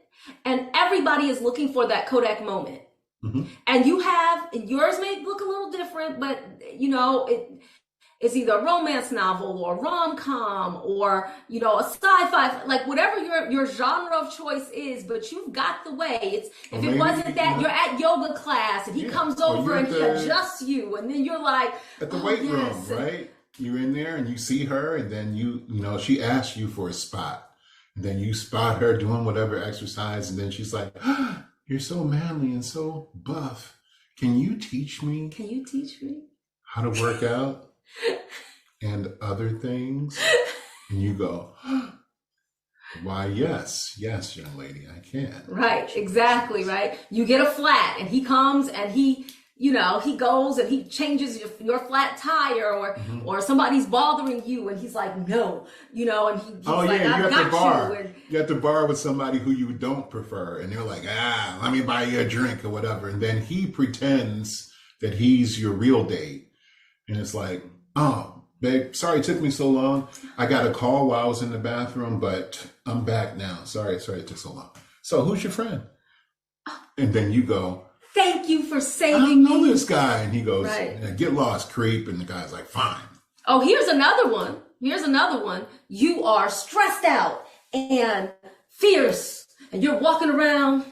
And everybody is looking for that Kodak moment. Mm-hmm. And yours may look a little different, but it's either a romance novel or rom-com or, a sci-fi, like whatever your genre of choice is, but you've got the way. If it wasn't that, you're at yoga class and he comes over and he adjusts you, and then you're like, at the weight room, right? You're in there and you see her, and then she asks you for a spot. And then you spot her doing whatever exercise, and then she's like, you're so manly and so buff. Can you teach me how to work out and other things? And you go, why, yes, young lady, I can. Right, exactly, right? You get a flat, and he comes and he he goes and he changes your flat tire, or somebody's bothering you and he's like, no, and he's like, I've got you. You're at the bar with somebody who you don't prefer, and they're like, let me buy you a drink or whatever. And then he pretends that he's your real date. And it's like, oh, babe, sorry it took me so long. I got a call while I was in the bathroom, but I'm back now. Sorry it took so long. So who's your friend? And then you go, thank you for saving I me. don't know this guy. And he goes, right. Get lost, creep. And the guy's like, fine. Oh, here's another one. You are stressed out and fierce, and you're walking around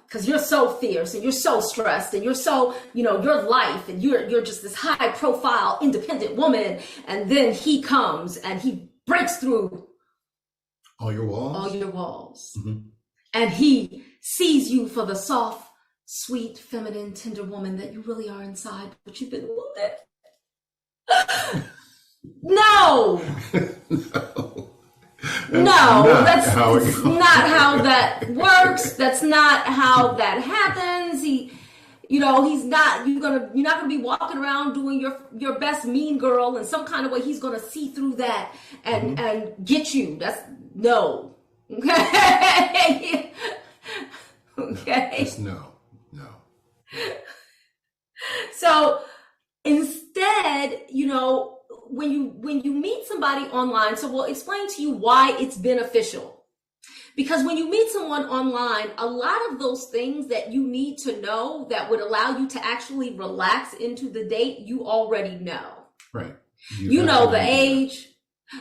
because you're so fierce and you're so stressed and you're so, your life, and you're just this high profile, independent woman. And then he comes and he breaks through all your walls. Mm-hmm. And he sees you for the soft, sweet, feminine, tender woman that you really are inside, but you've been wounded. No. That's not how that works. That's not how that happens. He's not. You're not gonna be walking around doing your best mean girl in some kind of way. He's gonna see through that and get you. That's no. Okay. Okay. Just no. So instead, when you meet somebody online, so we'll explain to you why it's beneficial. Because when you meet someone online, a lot of those things that you need to know that would allow you to actually relax into the date, you already know. Right. You know the age.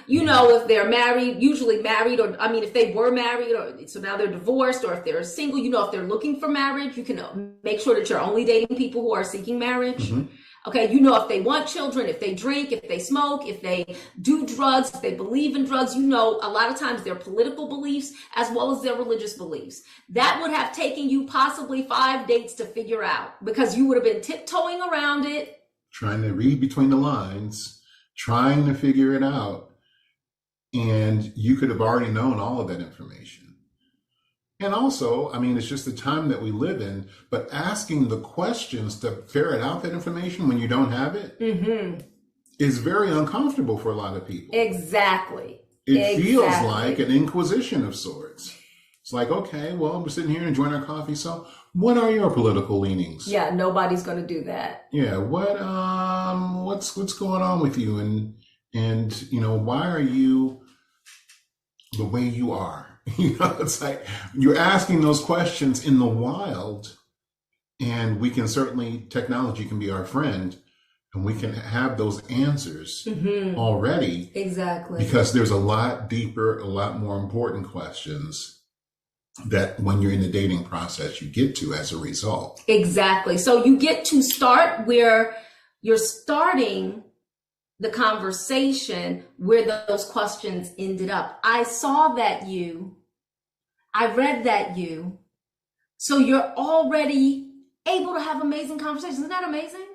You know if they're married, usually married, or if they were married, or so now they're divorced, or if they're single, if they're looking for marriage, you can make sure that you're only dating people who are seeking marriage. Mm-hmm. Okay, if they want children, if they drink, if they smoke, if they do drugs, if they believe in drugs, a lot of times their political beliefs as well as their religious beliefs. That would have taken you possibly 5 dates to figure out, because you would have been tiptoeing around it. Trying to read between the lines, trying to figure it out. And you could have already known all of that information. And also, it's just the time that we live in, but asking the questions to ferret out that information when you don't have it is very uncomfortable for a lot of people. Exactly. It feels like an inquisition of sorts. It's like, okay, well, we're sitting here enjoying our coffee. So what are your political leanings? Yeah, nobody's going to do that. Yeah. What's going on with you? And why are you the way you are? It's like you're asking those questions in the wild, and technology can be our friend, and we can have those answers already. Exactly. Because there's a lot deeper, a lot more important questions that when you're in the dating process, you get to as a result. Exactly. So you get to start where you're starting the conversation where those questions ended up. I saw that I read that so you're already able to have amazing conversations. Isn't that amazing?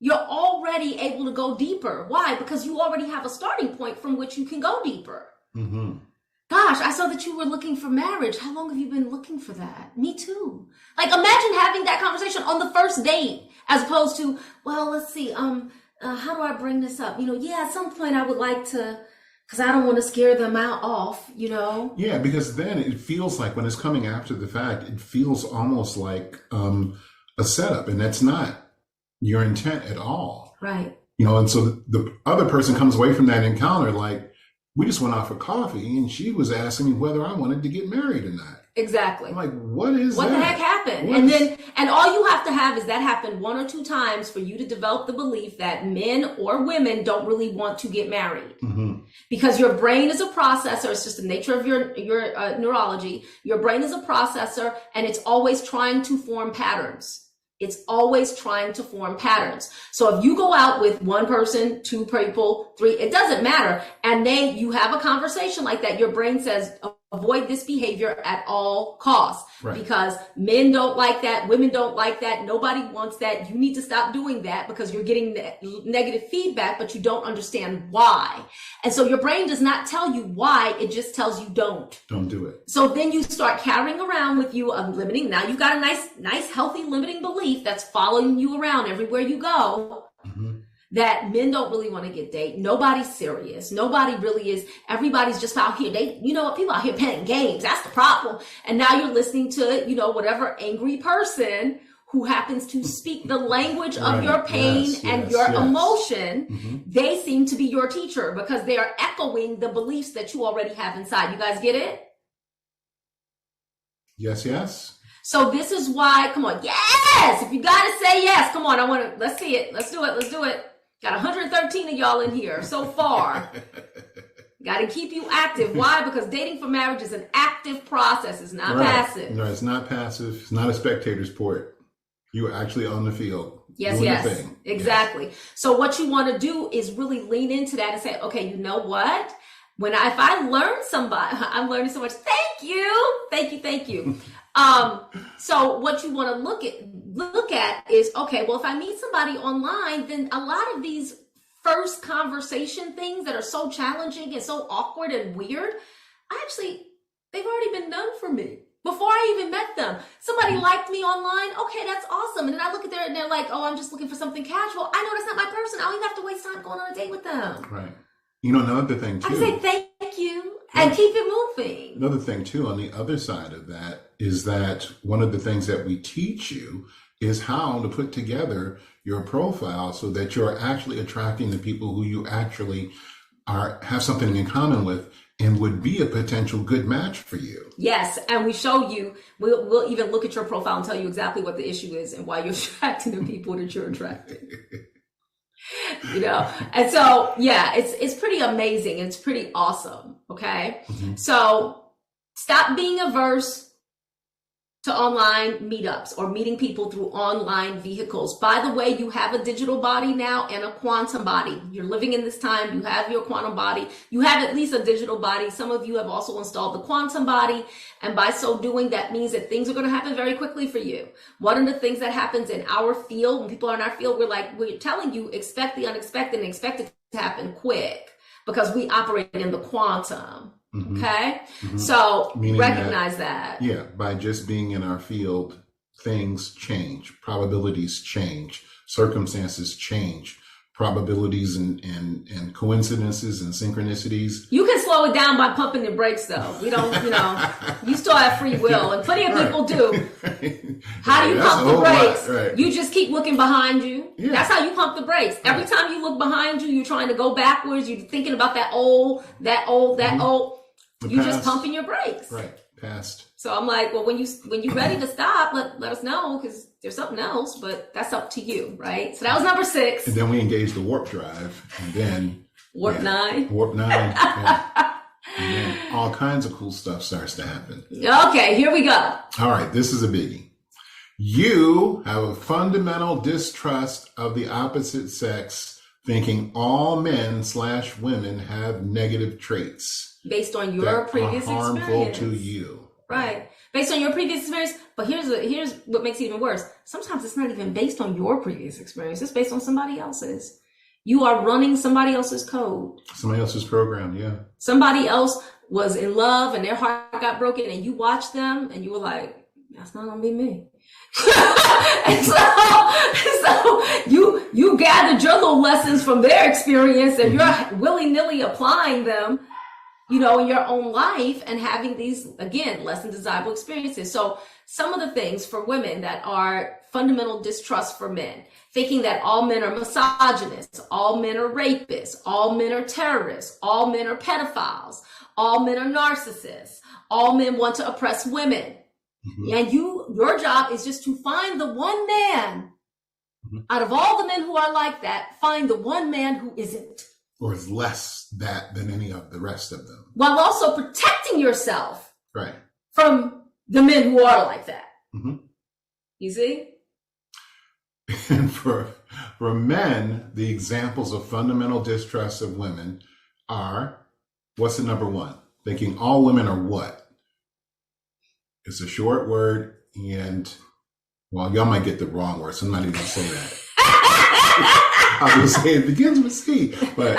You're already able to go deeper. Why? Because you already have a starting point from which you can go deeper. Mm-hmm. Gosh, I saw that you were looking for marriage. How long have you been looking for that? Me too. Like, imagine having that conversation on the first date as opposed to, well, let's see, how do I bring this up? At some point I would like to, because I don't want to scare them off. Yeah, because then it feels like when it's coming after the fact, it feels almost like a setup, and that's not your intent at all. Right. And so the other person comes away from that encounter like, we just went out for coffee and she was asking me whether I wanted to get married or not. Exactly. I'm like, what the heck happened? And all you have to have is that happen 1 or 2 times for you to develop the belief that men or women don't really want to get married. Mm-hmm. Because your brain is a processor. It's just the nature of your neurology. Your brain is a processor, and it's always trying to form patterns. It's always trying to form patterns. So if you go out with 1 person, 2 people, 3, it doesn't matter. And you have a conversation like that. Your brain says, avoid this behavior at all costs, Right. because men don't like that, women don't like that, nobody wants that. You need to stop doing that because you're getting negative feedback, but you don't understand why. And so your brain does not tell you why, it just tells you don't. Don't do it. So then you start carrying around with you a limiting, now you've got a nice, healthy limiting belief that's following you around everywhere you go. Mm-hmm. That men don't really want to get dated. Nobody's serious. Nobody really is. Everybody's just out here. You know what? People out here playing games. That's the problem. And now you're listening to, whatever angry person who happens to speak the language of your pain and your emotion. Mm-hmm. They seem to be your teacher because they are echoing the beliefs that you already have inside. You guys get it? Yes, yes. So this is why, come on, yes! If you gotta say yes, come on, let's see it. Let's do it. Got 113 of y'all in here so far. Got to keep you active. Why? Because dating for marriage is an active process. It's not passive. No, it's not passive. It's not a spectator sport. You are actually on the field. Yes, exactly. Yes. So what you want to do is really lean into that and say, okay, you know what? If I learn somebody, I'm learning so much. Thank you. So what you want to look at is, okay, well, if I meet somebody online, then a lot of these first conversation things that are so challenging and so awkward and weird, they've already been done for me before I even met them. Somebody liked me online. Okay, that's awesome. And then I look at and they're like, oh, I'm just looking for something casual. I know that's not my person. I don't even have to waste time going on a date with them. Right. Another thing too. I say thank you and keep it moving. Another thing too, on the other side of that, is that one of the things that we teach you is how to put together your profile so that you're actually attracting the people who you actually have something in common with and would be a potential good match for you. Yes, and we show you, we'll even look at your profile and tell you exactly what the issue is and why you're attracting the people that you're attracting. And so, it's pretty amazing. It's pretty awesome. Okay. Mm-hmm. So stop being averse to online meetups or meeting people through online vehicles. By the way, you have a digital body now and a quantum body. You're living in this time. You have your quantum body. You have at least a digital body. Some of you have also installed the quantum body. And by so doing, that means that things are going to happen very quickly for you. One of the things that happens in our field, when people are in our field, we're telling you, expect the unexpected and expect it to happen quick because we operate in the quantum. Mm-hmm. Okay. Mm-hmm. So meaning recognize that. Yeah. By just being in our field, things change, probabilities change, circumstances change, probabilities and coincidences and synchronicities. You can slow it down by pumping the brakes though. We don't, you still have free will and plenty of people do. How do you pump the brakes? Right. You just keep looking behind you. Yeah. That's how you pump the brakes. Every time you look behind you, you're trying to go backwards. You're thinking about that old. You're just pumping your brakes. Right. Past. So I'm like, well, when you're ready to stop, let us know because there's something else, but that's up to you, right? So that was number 6. And then we engage the warp drive, and then warp 9. Warp 9. Yeah. And then all kinds of cool stuff starts to happen. Okay, here we go. All right, this is a biggie. You have a fundamental distrust of the opposite sex, thinking all men/women have negative traits. Based on your previous experience. Harmful to you. Right. Based on your previous experience. But here's what makes it even worse. Sometimes it's not even based on your previous experience. It's based on somebody else's. You are running somebody else's code. Somebody else's program, yeah. Somebody else was in love and their heart got broken and you watched them and you were like, that's not gonna be me. And so you gathered your little lessons from their experience and you're willy-nilly applying them, in your own life and having these, again, less than desirable experiences. So some of the things for women that are fundamental distrust for men, thinking that all men are misogynists, all men are rapists, all men are terrorists, all men are pedophiles, all men are narcissists, all men want to oppress women. Mm-hmm. And your job is just to find the one man out of all the men who are like that, find the one man who isn't. Or is less that than any of the rest of them. While also protecting yourself right from the men who are like that. Mm-hmm. You see? And for men, the examples of fundamental distrust of women are, what's the number one? thinking all women are what? It's a short word, and well, y'all might get the wrong word, so I'm not even gonna say that. I was gonna say it begins with C, but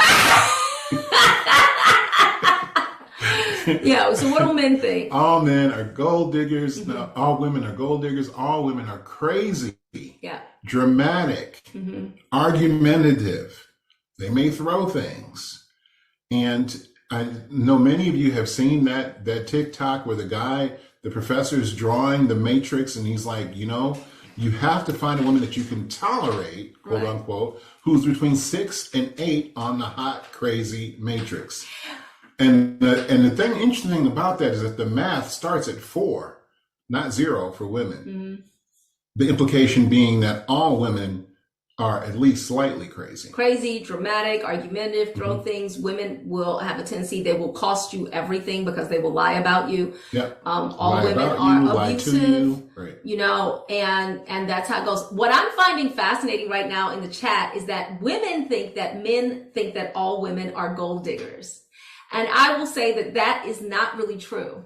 yeah. So what do men think? All men are gold diggers. No, all women are gold diggers. All women are crazy. Yeah. Dramatic. Argumentative. They may throw things. And I know many of you have seen that TikTok where the professor is drawing the matrix, and he's like, you have to find a woman that you can tolerate, quote unquote, who's between 6 and 8 on the hot, crazy matrix. And the interesting thing about that is that the math starts at 4, not 0 for women. The implication being that all women are at least slightly crazy. Crazy, dramatic, argumentative, throw things. Women will have a tendency, they will cost you everything because they will lie about you. Yep. All lie women about are you, lie abusive, to you. Right. And that's how it goes. What I'm finding fascinating right now in the chat is that women think that men think that all women are gold diggers. And I will say that is not really true.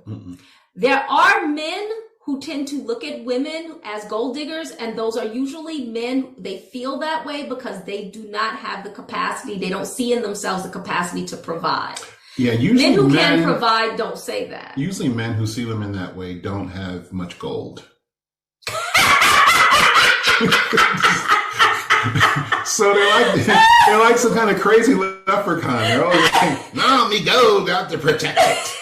There are men who tend to look at women as gold diggers, and those are usually men, they feel that way because they do not have the capacity, they don't see in themselves the capacity to provide. Yeah, usually men who can provide don't say that. Usually men who see women that way don't have much gold. So they're like some kind of crazy leprechaun. They're always like, no, me gold got to protect it.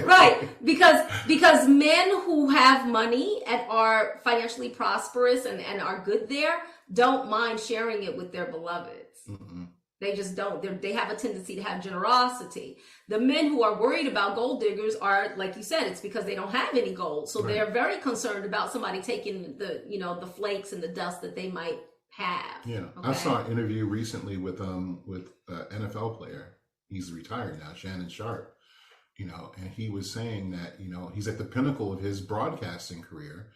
Right, because men who have money and are financially prosperous and are good there don't mind sharing it with their beloveds. They just don't. They have a tendency to have generosity. The men who are worried about gold diggers are, like you said, it's because they don't have any gold. So they're very concerned about somebody taking the flakes and the dust that they might have. Yeah, okay. I saw an interview recently with an NFL player. He's retired now, Shannon Sharp. And he was saying that, he's at the pinnacle of his broadcasting career,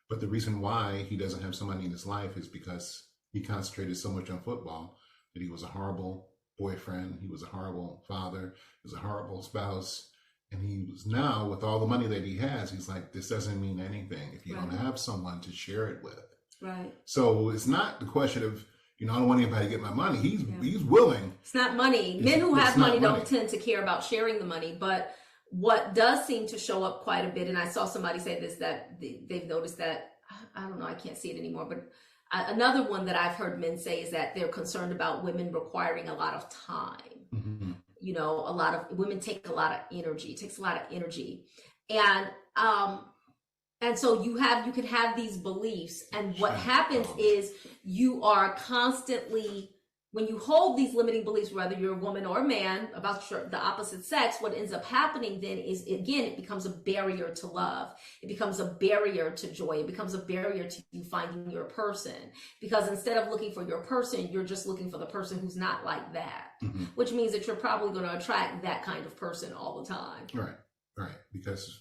but the reason why he doesn't have somebody in his life is because he concentrated so much on football that he was a horrible boyfriend, he was a horrible father, he was a horrible spouse, and he was now, with all the money that he has, he's like, this doesn't mean anything if you don't have someone to share it with. Right. So it's not the question of, I don't want anybody to get my money. He's willing. It's not money. Men who have money don't tend to care about sharing the money. But what does seem to show up quite a bit, and I saw somebody say this, that they've noticed that, I don't know, I can't see it anymore, but another one that I've heard men say is that they're concerned about women requiring a lot of time. A lot of women take a lot of energy. It takes a lot of energy. And so you can have these beliefs, and what happens is you are constantly, when you hold these limiting beliefs, whether you're a woman or a man, about the opposite sex, what ends up happening then is, again, it becomes a barrier to love. It becomes a barrier to joy. It becomes a barrier to you finding your person. Because instead of looking for your person, you're just looking for the person who's not like that, which means that you're probably going to attract that kind of person all the time. Right, because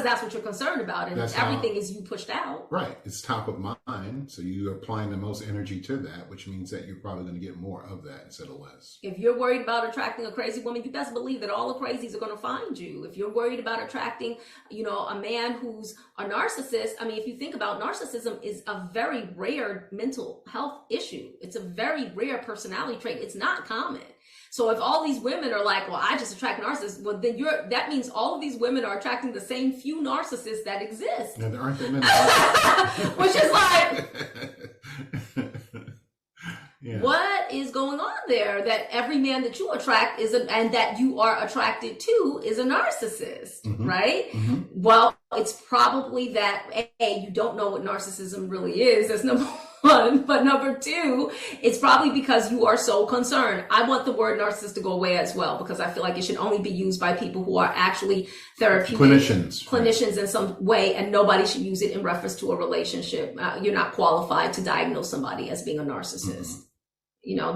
that's what you're concerned about, and everything is you pushed out. Right, it's top of mind, so you're applying the most energy to that, which means that you're probably going to get more of that instead of less. If you're worried about attracting a crazy woman, you best believe that all the crazies are going to find you. If you're worried about attracting, a man who's a narcissist, if you think about narcissism, is a very rare mental health issue. It's a very rare personality trait. It's not common. So if all these women are like, well, I just attract narcissists, well, then that means all of these women are attracting the same few narcissists that exist. Yeah, there aren't that many. Which is like, what is going on there? That every man that you attract and that you are attracted to is a narcissist, right? Well, it's probably that, A, you don't know what narcissism really is. That's number one. But number two, it's probably because you are so concerned. I want the word narcissist to go away as well, because I feel like it should only be used by people who are actually therapeutic clinicians in some way, and nobody should use it in reference to a relationship. You're not qualified to diagnose somebody as being a narcissist.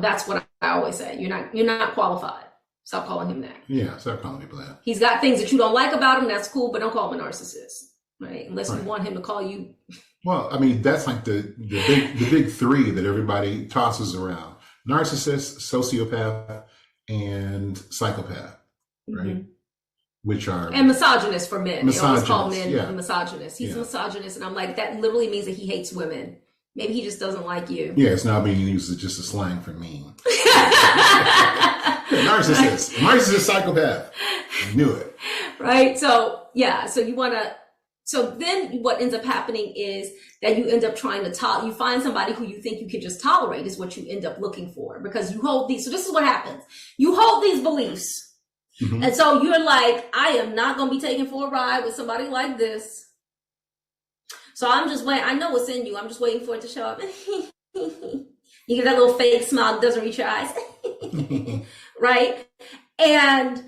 That's what I always say. You're not qualified. Stop calling him that. Yeah, stop calling people that. He's got things that you don't like about him. That's cool, but don't call him a narcissist, right? Unless you want him to call you. Well, that's like the big three that everybody tosses around: narcissist, sociopath, and psychopath, right? Which are and misogynist for men. They always call men yeah. misogynist. He's a misogynist, and I'm like, that literally means that he hates women. Maybe he just doesn't like you. Yeah, it's now being used as just a slang for mean. Narcissist, narcissist, psychopath. I knew it. Right. So yeah. So you want to. So then what ends up happening is that you end up trying to you find somebody who you think you can just tolerate is what you end up looking for, because you hold these. So this is what happens. You hold these beliefs. And so you're like, I am not going to be taken for a ride with somebody like this. So I'm just waiting. I know what's in you. I'm just waiting for it to show up. You get that little fake smile that doesn't reach your eyes. Right? And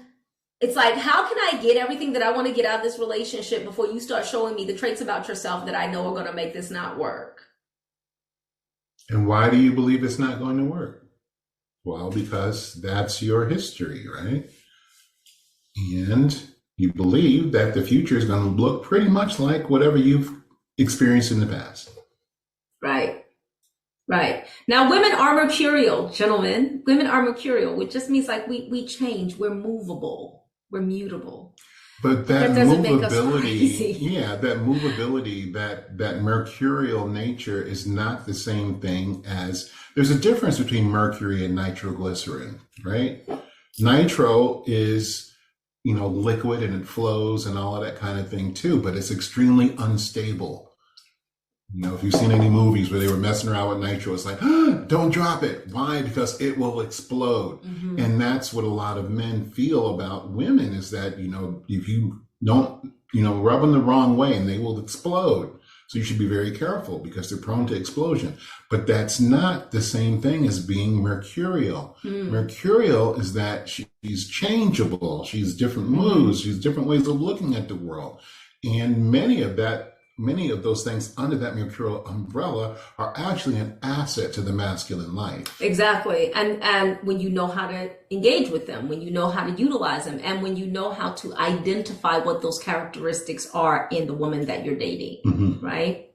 it's like, how can I get everything that I want to get out of this relationship before you start showing me the traits about yourself that I know are going to make this not work? And why do you believe it's not going to work? Well, because that's your history, right? And you believe that the future is going to look pretty much like whatever you've experienced in the past. Right. Right. Now, women are mercurial, gentlemen. Women are mercurial, which just means like we change. We're movable. We're mutable. But that doesn't make us movability, crazy. that mercurial nature is not the same thing as, there's a difference between mercury and nitroglycerin, right? Nitro is, liquid and it flows and all of that kind of thing too, but it's extremely unstable. If you've seen any movies where they were messing around with nitro, it's like, don't drop it. Why? Because it will explode. And that's what a lot of men feel about women, is that, if you don't, rub them the wrong way and they will explode. So you should be very careful because they're prone to explosion. But that's not the same thing as being mercurial. Mercurial is that she's changeable. She's different moods. She's different ways of looking at the world. And many of those things under that mercurial umbrella are actually an asset to the masculine life. Exactly. And when you know how to engage with them, when you know how to utilize them, and when you know how to identify what those characteristics are in the woman that you're dating, right?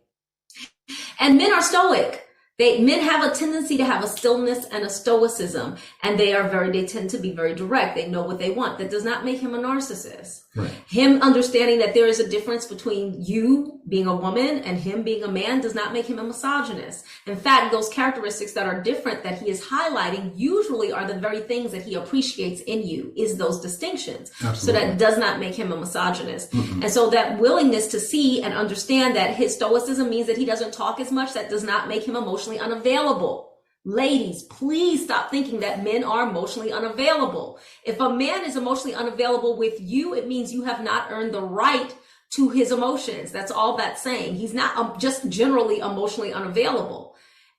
And men are stoic. Men have a tendency to have a stillness and a stoicism, and they tend to be very direct. They know what they want. That does not make him a narcissist. Right. Him understanding that there is a difference between you being a woman and him being a man does not make him a misogynist. In fact, those characteristics that are different that he is highlighting usually are the very things that he appreciates in you, is those distinctions. Absolutely. So that does not make him a misogynist. And so that willingness to see and understand that his stoicism means that he doesn't talk as much, that does not make him emotionally unavailable. Ladies, please stop thinking that men are emotionally unavailable. If a man is emotionally unavailable with you, it means you have not earned the right to his emotions. That's all that's saying. He's not just generally emotionally unavailable.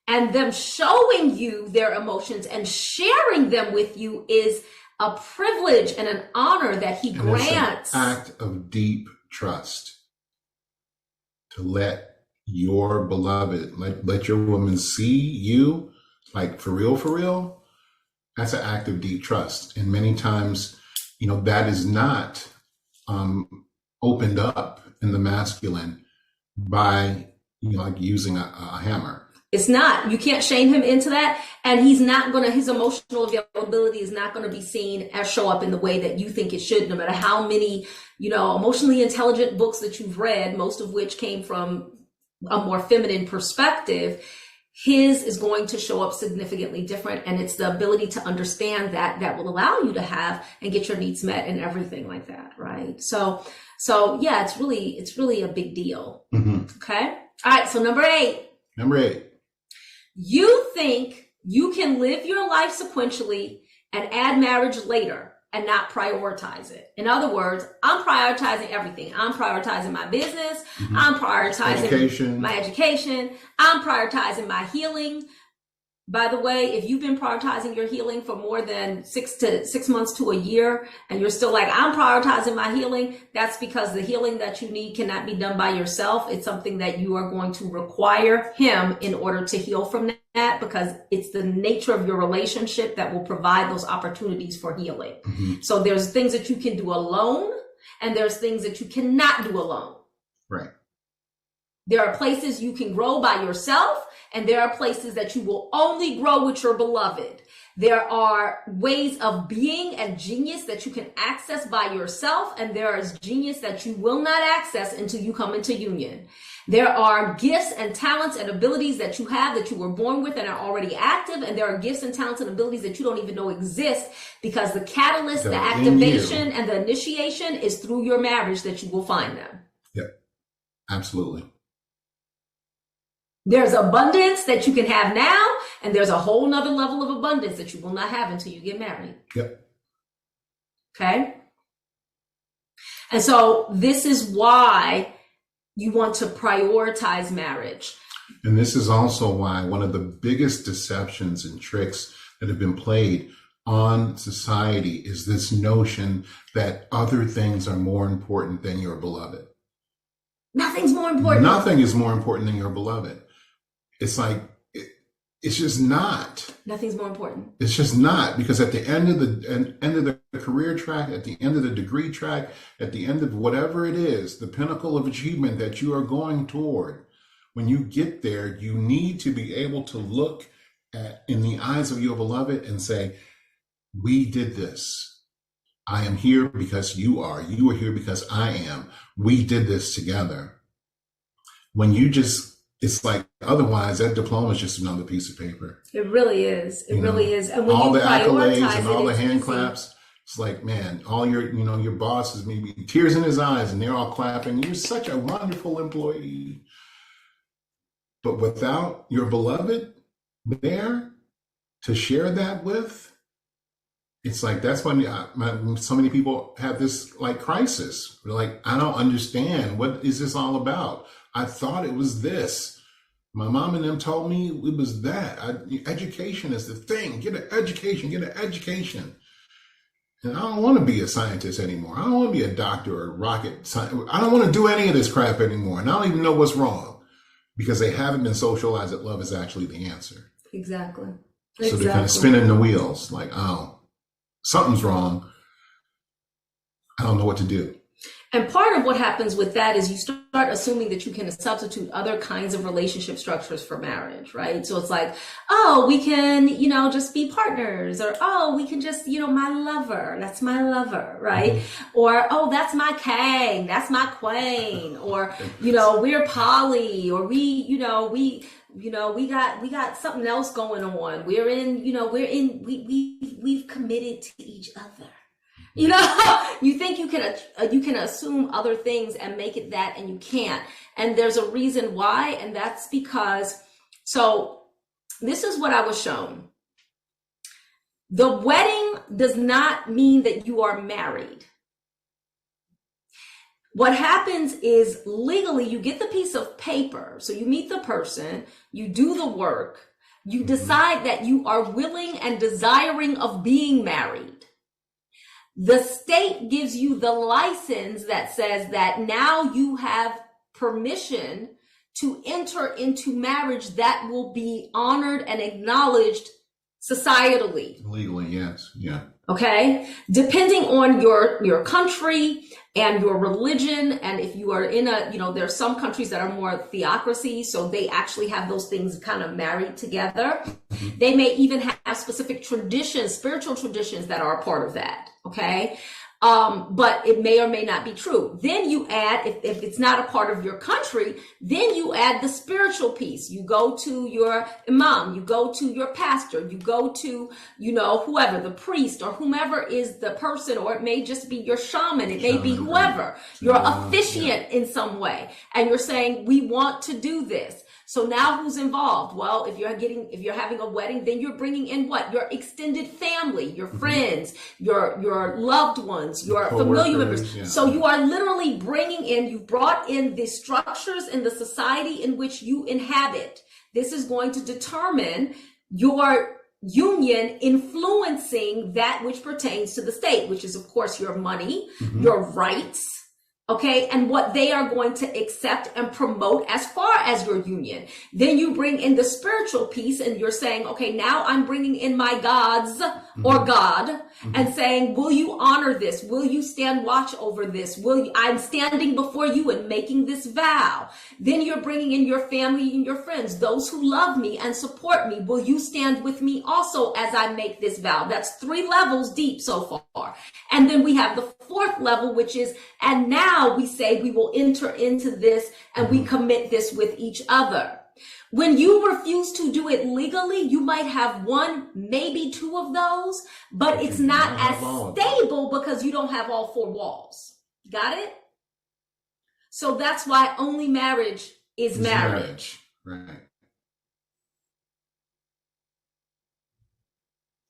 And them showing you their emotions and sharing them with you is a privilege and an honor that he grants. It's an act of deep trust to let your beloved, let your woman see you, like for real. That's an act of deep trust. And many times, that is not opened up in the masculine by, like using a hammer. It's not. You can't shame him into that. And his emotional availability is not going to be seen as show up in the way that you think it should, no matter how many, emotionally intelligent books that you've read, most of which came from a more feminine perspective. His is going to show up significantly different. And it's the ability to understand that will allow you to have and get your needs met and everything like that. Right. So yeah, it's really a big deal. Okay. All right. So number eight. You think you can live your life sequentially and add marriage later and not prioritize it. In other words, I'm prioritizing everything. I'm prioritizing my business. I'm prioritizing my education. I'm prioritizing my healing. By the way, if you've been prioritizing your healing for more than 6 months to a year, and you're still like, I'm prioritizing my healing, that's because the healing that you need cannot be done by yourself. It's something that you are going to require him in order to heal from that, because it's the nature of your relationship that will provide those opportunities for healing. So there's things that you can do alone, and there's things that you cannot do alone. Right. There are places you can grow by yourself, and there are places that you will only grow with your beloved. There are ways of being and genius that you can access by yourself, and there is genius that you will not access until you come into union. There are gifts and talents and abilities that you have that you were born with and are already active, and there are gifts and talents and abilities that you don't even know exist, because the catalyst, the activation, and the initiation is through your marriage that you will find them. Yep, absolutely. There's abundance that you can have now, and there's a whole nother level of abundance that you will not have until you get married. Yep. Okay? And so this is why you want to prioritize marriage. And this is also why one of the biggest deceptions and tricks that have been played on society is this notion that other things are more important than your beloved. Nothing's more important. Nothing is more important than your beloved. It's like, it's just not. Nothing's more important. It's just not, because at the end of the career track, at the end of the degree track, at the end of whatever it is, the pinnacle of achievement that you are going toward, when you get there, you need to be able to look at in the eyes of your beloved and say, we did this. I am here because you are. You are here because I am. We did this together. When you just, it's like, otherwise that diploma is just another piece of paper. It really is. It really is. And when all you the accolades prioritize and all the hand easy. claps, it's like, man, all your boss is maybe tears in his eyes and they're all clapping. You're such a wonderful employee. But without your beloved there to share that with, it's like, that's when so many people have this like crisis. They're like, I don't understand. What is this all about? I thought it was this. My mom and them told me it was that. Education is the thing. Get an education, get an education. And I don't want to be a scientist anymore. I don't want to be a doctor or a rocket scientist. I don't want to do any of this crap anymore. And I don't even know what's wrong, because they haven't been socialized that love is actually the answer. Exactly. So they're kind of spinning the wheels like, oh, something's wrong. I don't know what to do. And part of what happens with that is you start assuming that you can substitute other kinds of relationship structures for marriage, right? So it's like, oh, we can, just be partners, or, oh, we can just, my lover, that's my lover, right? Mm-hmm. Or, oh, that's my king, that's my queen, or, we're poly, or we got something else going on. We've committed to each other. You think you can assume other things and make it that, and you can't. And there's a reason why, and that's because, so this is what I was shown. The wedding does not mean that you are married. What happens is, legally, you get the piece of paper. So you meet the person, you do the work, you decide that you are willing and desiring of being married. The state gives you the license that says that now you have permission to enter into marriage that will be honored and acknowledged societally. Legally, yes. Yeah. Okay. Depending on your country and your religion. And if you are in there are some countries that are more theocracy, so they actually have those things kind of married together. Mm-hmm. They may even have specific traditions, spiritual traditions that are a part of that. Okay. But it may or may not be true. Then you add, if it's not a part of your country, then you add the spiritual piece. You go to your imam, you go to your pastor, you go to, whoever, the priest or whomever is the person, or it may just be your shaman. It may be whoever. You're officiant in some way. And you're saying, we want to do this. So now who's involved? Well, if you're having a wedding, then you're bringing in what? Your extended family, your friends, your loved ones, your familiar members. Yeah. So you are literally you've brought in the structures in the society in which you inhabit. This is going to determine your union influencing that which pertains to the state, which is, of course, your money, your rights, okay, and what they are going to accept and promote as far as your union. Then you bring in the spiritual piece and you're saying, okay, now I'm bringing in my gods or God and saying, will you honor this? Will you stand watch over this? I'm standing before you and making this vow. Then you're bringing in your family and your friends, those who love me and support me. Will you stand with me also as I make this vow? That's 3 levels deep so far. And then we have the 4th level, which is, and now we say we will enter into this and we commit this with each other. When you refuse to do it legally, you might have 1, maybe 2 of those, but it's not as stable because you don't have all 4 walls. Got it? So that's why only marriage is marriage. Right.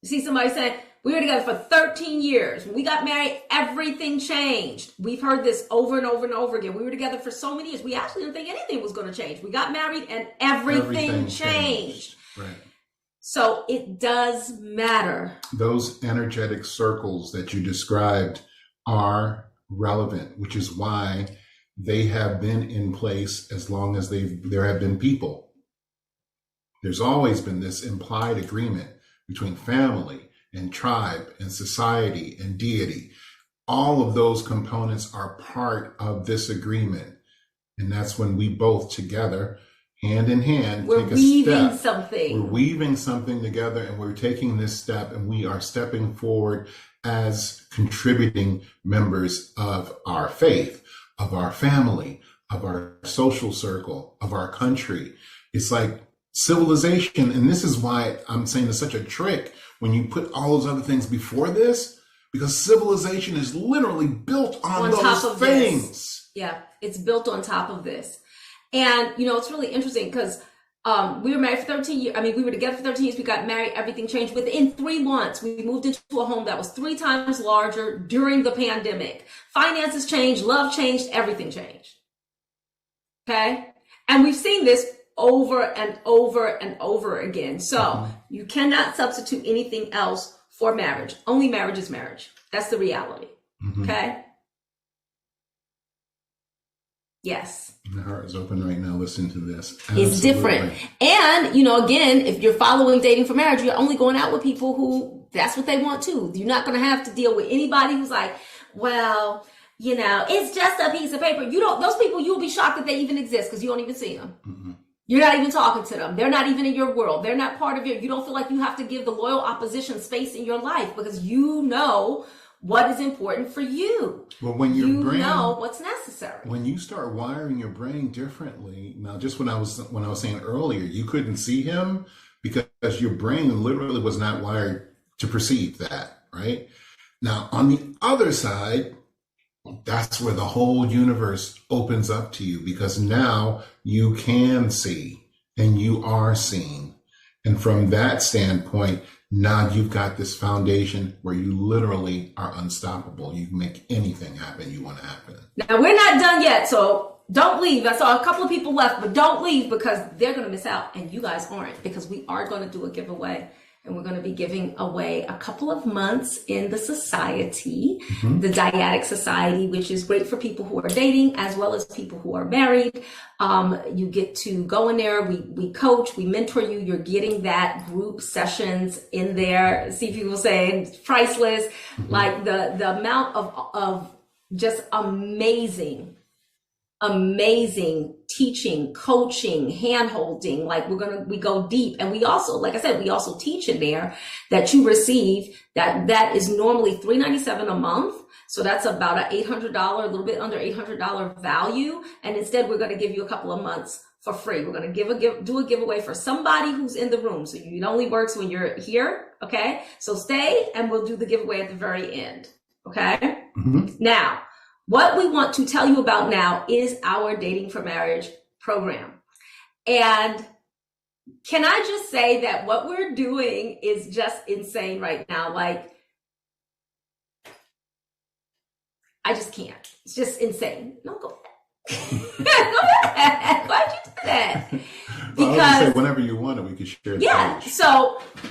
You see somebody saying, we were together for 13 years. When we got married, everything changed. We've heard this over and over and over again. We were together for so many years. We actually didn't think anything was going to change. We got married and everything changed. Right. So it does matter. Those energetic circles that you described are relevant, which is why they have been in place as long as there have been people. There's always been this implied agreement between family and tribe and society and deity. All of those components are part of this agreement. And that's when we both together, hand in hand, we're take a weaving step. Something. We're weaving something together and we're taking this step and we are stepping forward as contributing members of our faith, of our family, of our social circle, of our country. It's like civilization. And this is why I'm saying it's such a trick when you put all those other things before this, because civilization is literally built on those things. This. Yeah, it's built on top of this. And, you know, it's really interesting because we were married for 13 years. I mean, we were together for 13 years. We got married. Everything changed. Within 3 months, we moved into a home that was 3 times larger during the pandemic. Finances changed. Love changed. Everything changed. Okay? And we've seen this over and over and over again. So you cannot substitute anything else for marriage. Only marriage is marriage. That's the reality. Okay? Yes. My heart is open right now listening to this. Absolutely. It's different. And, you know, again, if you're following dating for marriage, you're only going out with people who that's what they want too. You're not going to have to deal with anybody who's like, well, you know, it's just a piece of paper. Those people, you'll be shocked that they even exist because you don't even see them. You're not even talking to them. They're not even in your world. They're not part of you don't feel like you have to give the loyal opposition space in your life because you know what is important for you. Well, when you know what's necessary. When you start wiring your brain differently, now just when I was saying earlier, you couldn't see him because your brain literally was not wired to perceive that, right? Now, on the other side, that's where the whole universe opens up to you because now you can see and you are seen. And from that standpoint, now you've got this foundation where you literally are unstoppable. You can make anything happen you want to happen. Now, we're not done yet, so don't leave. I saw a couple of people left, but don't leave because they're going to miss out and you guys aren't because we are going to do a giveaway. And we're going to be giving away a couple of months in the society, the Dyadic Society, which is great for people who are dating as well as people who are married. You get to go in there. We coach, we mentor you. You're getting that group sessions in there. See people saying it's priceless. Like the amount of just amazing teaching, coaching, hand-holding, like we go deep. And we also, like I said, we also teach in there that you receive that is normally $397 a month. So that's about a $800, a little bit under $800 value. And instead, we're going to give you a couple of months for free. We're going to do a giveaway for somebody who's in the room. So it only works when you're here. Okay. So stay and we'll do the giveaway at the very end. Okay. Now, what we want to tell you about now is our Dating for Marriage program. And can I just say that what we're doing is just insane right now? Like, I just can't. It's just insane. No, go ahead. Go ahead. Why'd you do that? Well, I was say whenever you want it, we can share the page.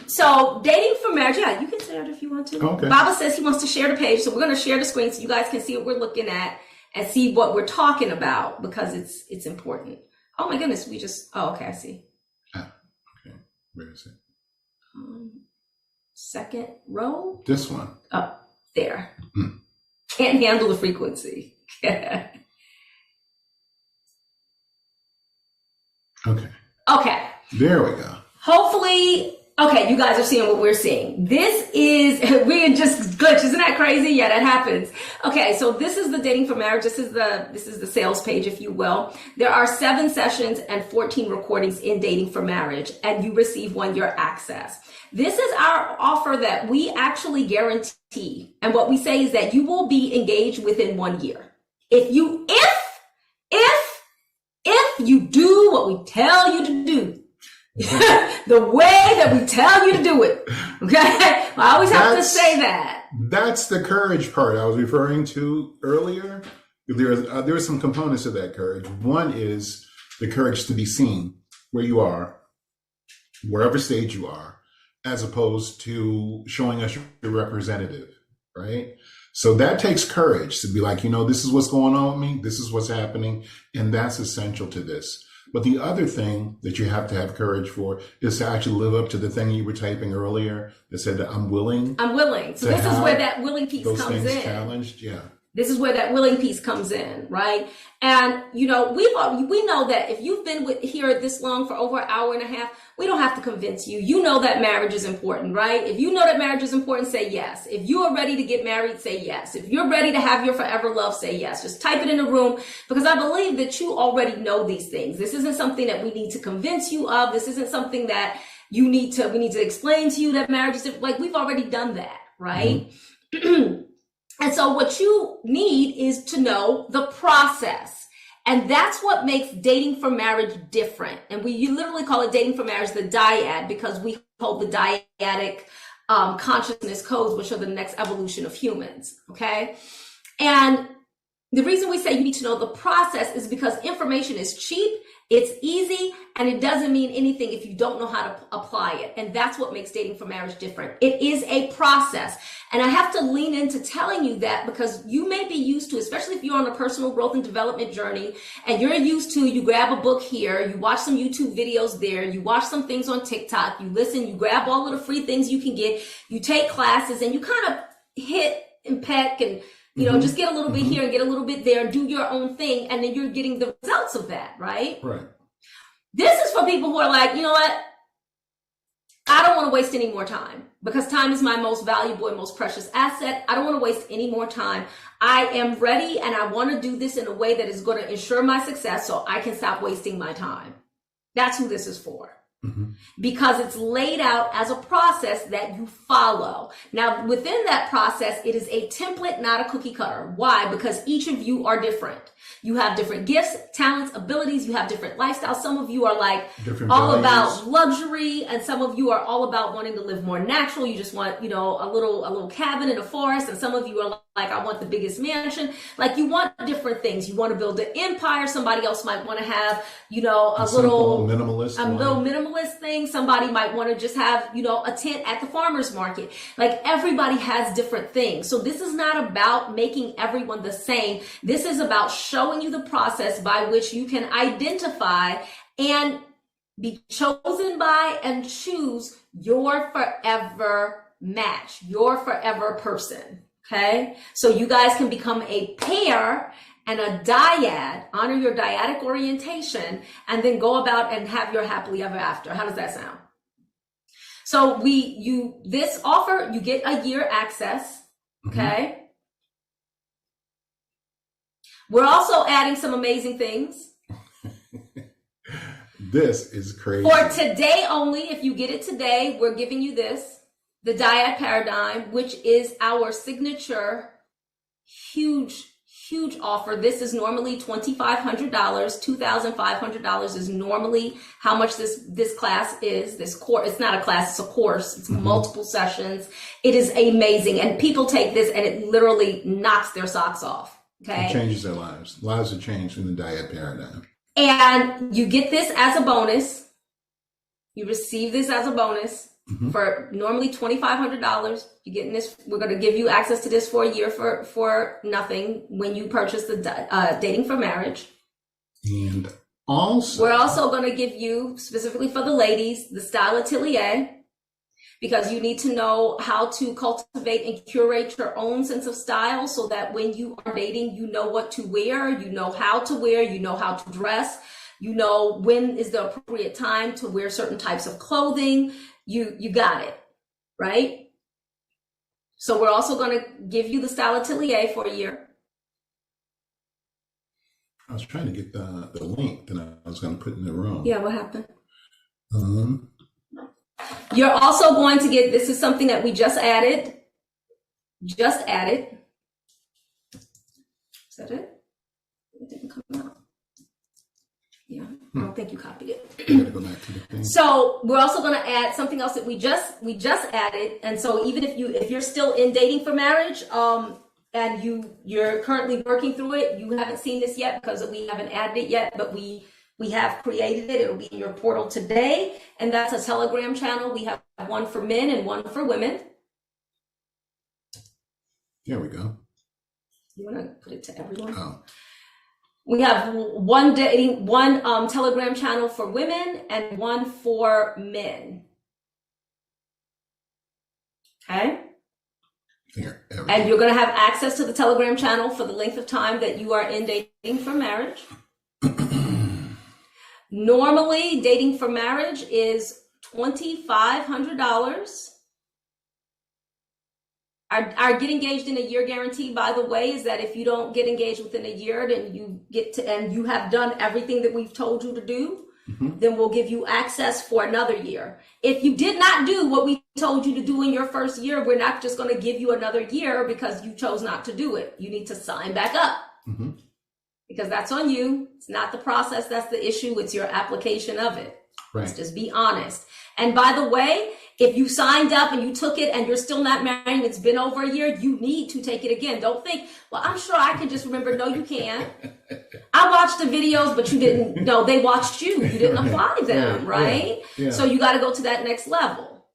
So Dating for Marriage, yeah, you can share it if you want to. Okay. Baba says he wants to share the page, so we're going to share the screen so you guys can see what we're looking at. and see what we're talking about, because it's important. Oh my goodness, okay, I see. Okay, where is it? Second row? This one. Oh, there. Can't handle the frequency. Okay. There we go. Hopefully, okay, you guys are seeing what we're seeing. We just glitch. Isn't that crazy? Yeah, that happens. Okay, so this is the Dating for Marriage. This is the sales page, if you will. There are 7 sessions and 14 recordings in Dating for Marriage, and you receive 1-year access. This is our offer that we actually guarantee. And what we say is that you will be engaged within 1 year. If you do what we tell you to do, the way that we tell you to do it. Okay? I always have to say that. That's the courage part I was referring to earlier. There are some components of that courage. One is the courage to be seen where you are, wherever stage you are, as opposed to showing us your representative, right? So that takes courage to be like, this is what's going on with me. This is what's happening. And that's essential to this. But the other thing that you have to have courage for is to actually live up to the thing you were typing earlier that said that I'm willing. So this is where that willing piece those comes things in. Challenged. Yeah. This is where that willing piece comes in, right? And, we know that if you've been here this long for over an hour and a half, we don't have to convince you. You know that marriage is important, right? If you know that marriage is important, say yes. If you are ready to get married, say yes. If you're ready to have your forever love, say yes. Just type it in the room, because I believe that you already know these things. This isn't something that we need to convince you of. This isn't something that we need to explain to you that marriage is like, we've already done that, right? Mm-hmm. And so what you need is to know the process. And that's what makes Dating for Marriage different. And you literally call it Dating for Marriage, the dyad, because we hold the dyadic consciousness codes, which are the next evolution of humans. Okay. And the reason we say you need to know the process is because information is cheap, it's easy, and it doesn't mean anything if you don't know how to apply it. And that's what makes Dating for Marriage different. It is a process. And I have to lean into telling you that, because you may be used to, especially if you're on a personal growth and development journey, and you're used to, you grab a book here, you watch some YouTube videos there, you watch some things on TikTok, you listen, you grab all of the free things you can get, you take classes, and you kind of hit and peck and just get a little bit here and get a little bit there and do your own thing. And then you're getting the results of that, right? Right. This is for people who are like, you know what? I don't want to waste any more time, because time is my most valuable and most precious asset. I don't want to waste any more time. I am ready, and I want to do this in a way that is going to ensure my success so I can stop wasting my time. That's who this is for. Mm-hmm. Because it's laid out as a process that you follow. Now, within that process, it is a template, not a cookie cutter. Why? Because each of you are different. You have different gifts, talents, abilities. You have different lifestyles. Some of you are like different all values. About luxury, and some of you are all about wanting to live more natural. You just want, a little cabin in a forest, and some of you are like, I want the biggest mansion. Like, you want different things. You want to build an empire. Somebody else might want to have, a little minimalist thing. Somebody might want to just have, a tent at the farmer's market. Like, everybody has different things. So this is not about making everyone the same. This is about showing you the process by which you can identify and be chosen by and choose your forever match, your forever person. Okay. So you guys can become a pair and a dyad, honor your dyadic orientation, and then go about and have your happily ever after. How does that sound? So this offer, you get a year access. Okay. Mm-hmm. We're also adding some amazing things. This is crazy. For today only, if you get it today, we're giving you this. The Dyad Paradigm, which is our signature huge offer. This is normally $2,500. $2,500 is normally how much this class is. This course, it's not a class, it's a course. It's multiple sessions. It is amazing. And people take this and it literally knocks their socks off. Okay. It changes their lives. Lives are changed in the Dyad Paradigm. And you get this as a bonus. You receive this as a bonus for normally $2,500. You're getting this. We're going to give you access to this for a year for nothing when you purchase the Dating for Marriage. And also, we're also going to give you, specifically for the ladies, the Style Atelier, because you need to know how to cultivate and curate your own sense of style so that when you are dating, you know what to wear, you know how to wear, you know how to dress, you know when is the appropriate time to wear certain types of clothing. You got it, right? So we're also going to give you the Style Atelier for a year. I was trying to get the link that I was going to put in the room. Yeah, what happened? You're also going to get, this is something that we just added. Is that it? It didn't come out. Yeah, I don't think you copied it. I gotta go back to the thing. So we're also going to add something else that we just added. And so even if you're still in Dating for Marriage, and you're currently working through it, you haven't seen this yet because we haven't added it yet, but we have created it. It'll be in your portal today, and that's a Telegram channel. We have one for men and one for women. There we go. You want to put it to everyone? Oh. We have one Telegram channel for women and one for men. Okay. Here, and you're going to have access to the Telegram channel for the length of time that you are in Dating for Marriage. Normally, Dating for Marriage is $2,500. Our get engaged in a year guarantee, by the way, is that if you don't get engaged within a year, then you have done everything that we've told you to do, then we'll give you access for another year. If you did not do what we told you to do in your first year, we're not just going to give you another year because you chose not to do it. You need to sign back up because that's on you. It's not the process that's the issue. It's your application of it. Right. Let's just be honest. And by the way, if you signed up and you took it and you're still not married and it's been over a year, you need to take it again. Don't think, well, I'm sure I can just remember. No, you can't. I watched the videos, but you didn't. No, they watched you. You didn't apply them, right? Yeah. So you got to go to that next level.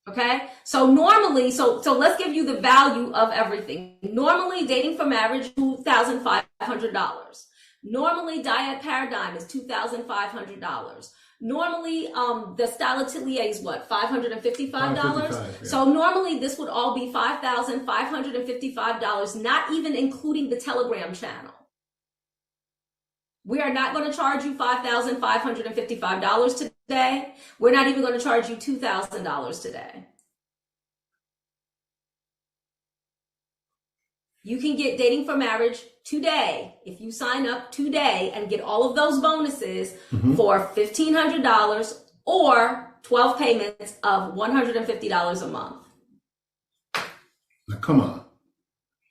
Okay. So normally, so let's give you the value of everything. Normally, Dating for Marriage, $2,500. Normally, Diet Paradigm is $2,500. Normally, the Style Atelier is what, $555? Yeah. So normally this would all be $5,555, not even including the Telegram channel. We are not going to charge you $5,555 today. We're not even going to charge you $2,000 today. You can get Dating for Marriage today if you sign up today and get all of those bonuses for $1,500 or 12 payments of $150 a month. Now, come on.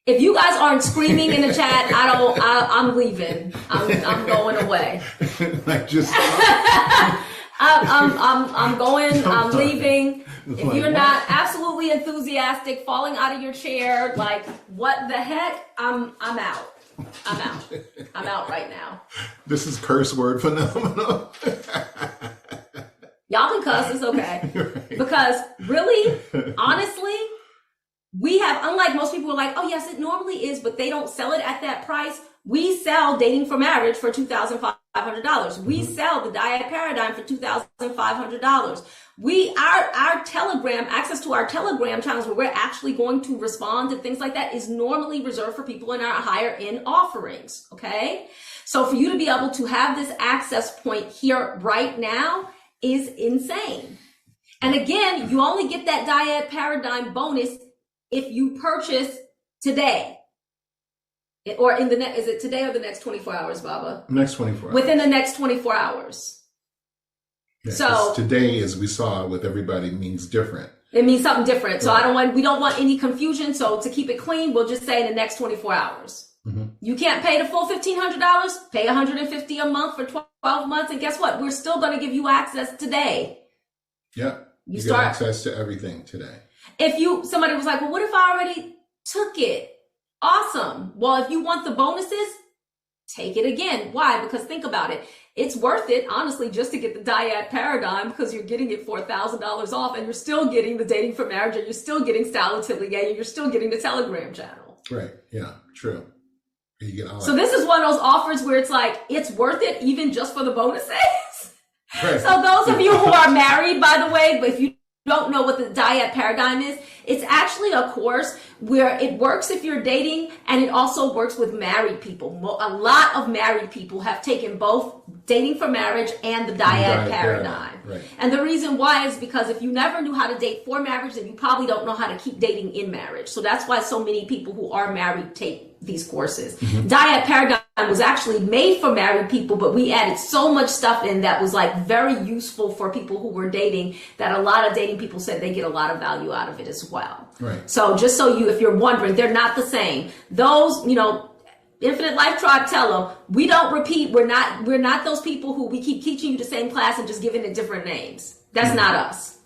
If you guys aren't screaming in the chat, I'm leaving. I'm going away. Like just. I'm going. I'm leaving. If you're not absolutely enthusiastic, falling out of your chair, like what the heck? I'm out. I'm out right now. This is curse word phenomenal. Y'all can cuss. It's okay. Right. Because really, honestly, we have, unlike most people are like, oh yes, it normally is, but they don't sell it at that price. We sell Dating for Marriage for $2,500. We sell the Diet Paradigm for $2,500. Our Telegram, access to our Telegram channels where we're actually going to respond to things like that is normally reserved for people in our higher end offerings. Okay. So for you to be able to have this access point here right now is insane. And again, you only get that Diet Paradigm bonus if you purchase today. Or in the next, is it today or the next 24 hours, Baba? Next 24 hours. Within the next 24 hours. Yeah, so today, as we saw with everybody, means different. It means something different. So right. we don't want any confusion. So to keep it clean, we'll just say in the next 24 hours. You can't pay the full $1,500, pay $150 a month for 12 months. And guess what? We're still going to give you access today. Yeah. You get access to everything today. Somebody was like, well, what if I already took it? Awesome. Well, if you want the bonuses, take it again. Why? Because think about it. It's worth it, honestly, just to get the dyad paradigm, because you're getting it for $1,000 off, and you're still getting the dating for marriage, and you're still getting Stylistically Gay, and you're still getting the Telegram channel. Right. Yeah. True. You get all so this is one of those offers where it's like, it's worth it even just for the bonuses. Right. So those of you who are married, by the way, but if you don't know what the dyad paradigm is, it's actually a course where it works if you're dating, and it also works with married people. A lot of married people have taken both dating for marriage and the dyad paradigm. Right. And the reason why is because if you never knew how to date for marriage, then you probably don't know how to keep dating in marriage. So that's why so many people who are married take these courses. Mm-hmm. Dyad paradigm was actually made for married people, but we added so much stuff in that was like very useful for people who were dating, that a lot of dating people said they get a lot of value out of it as well. Right. So just so if you're wondering, they're not the same. Those, Infinite Life Tribe tell them, we don't repeat. We're not those people who we keep teaching you the same class and just giving it different names. That's not us.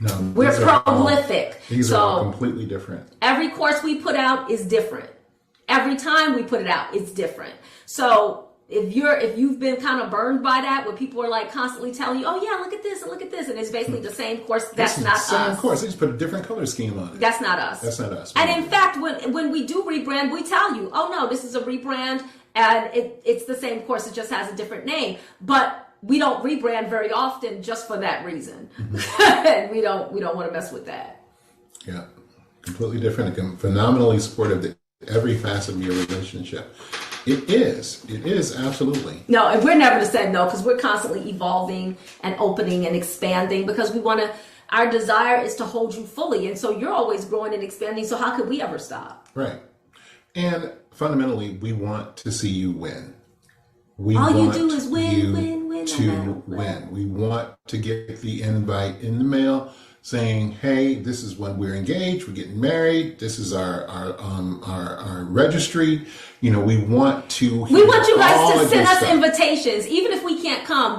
No, we're prolific. These are all completely different. Every course we put out is different. Every time we put it out, it's different. So if you've been kind of burned by that, where people are like constantly telling you, oh yeah, look at this and look at this, and it's basically the same course, that's not us. Same course, they just put a different color scheme on it. That's not us. That's not us. And in fact, when we do rebrand, we tell you, oh no, this is a rebrand, and it's the same course, it just has a different name. But we don't rebrand very often just for that reason. Mm-hmm. And we don't want to mess with that. Yeah, completely different. Phenomenally supportive of every facet of your relationship. It is absolutely. No, and we're never to say no, because we're constantly evolving and opening and expanding, because our desire is to hold you fully. And so you're always growing and expanding. So how could we ever stop? Right. And fundamentally, we want to see you win. All you do is win. To win. We want to get the invite in the mail saying, hey, this is when we're engaged, we're getting married, this is our registry. We want you guys to send us invitations, even if we can't come.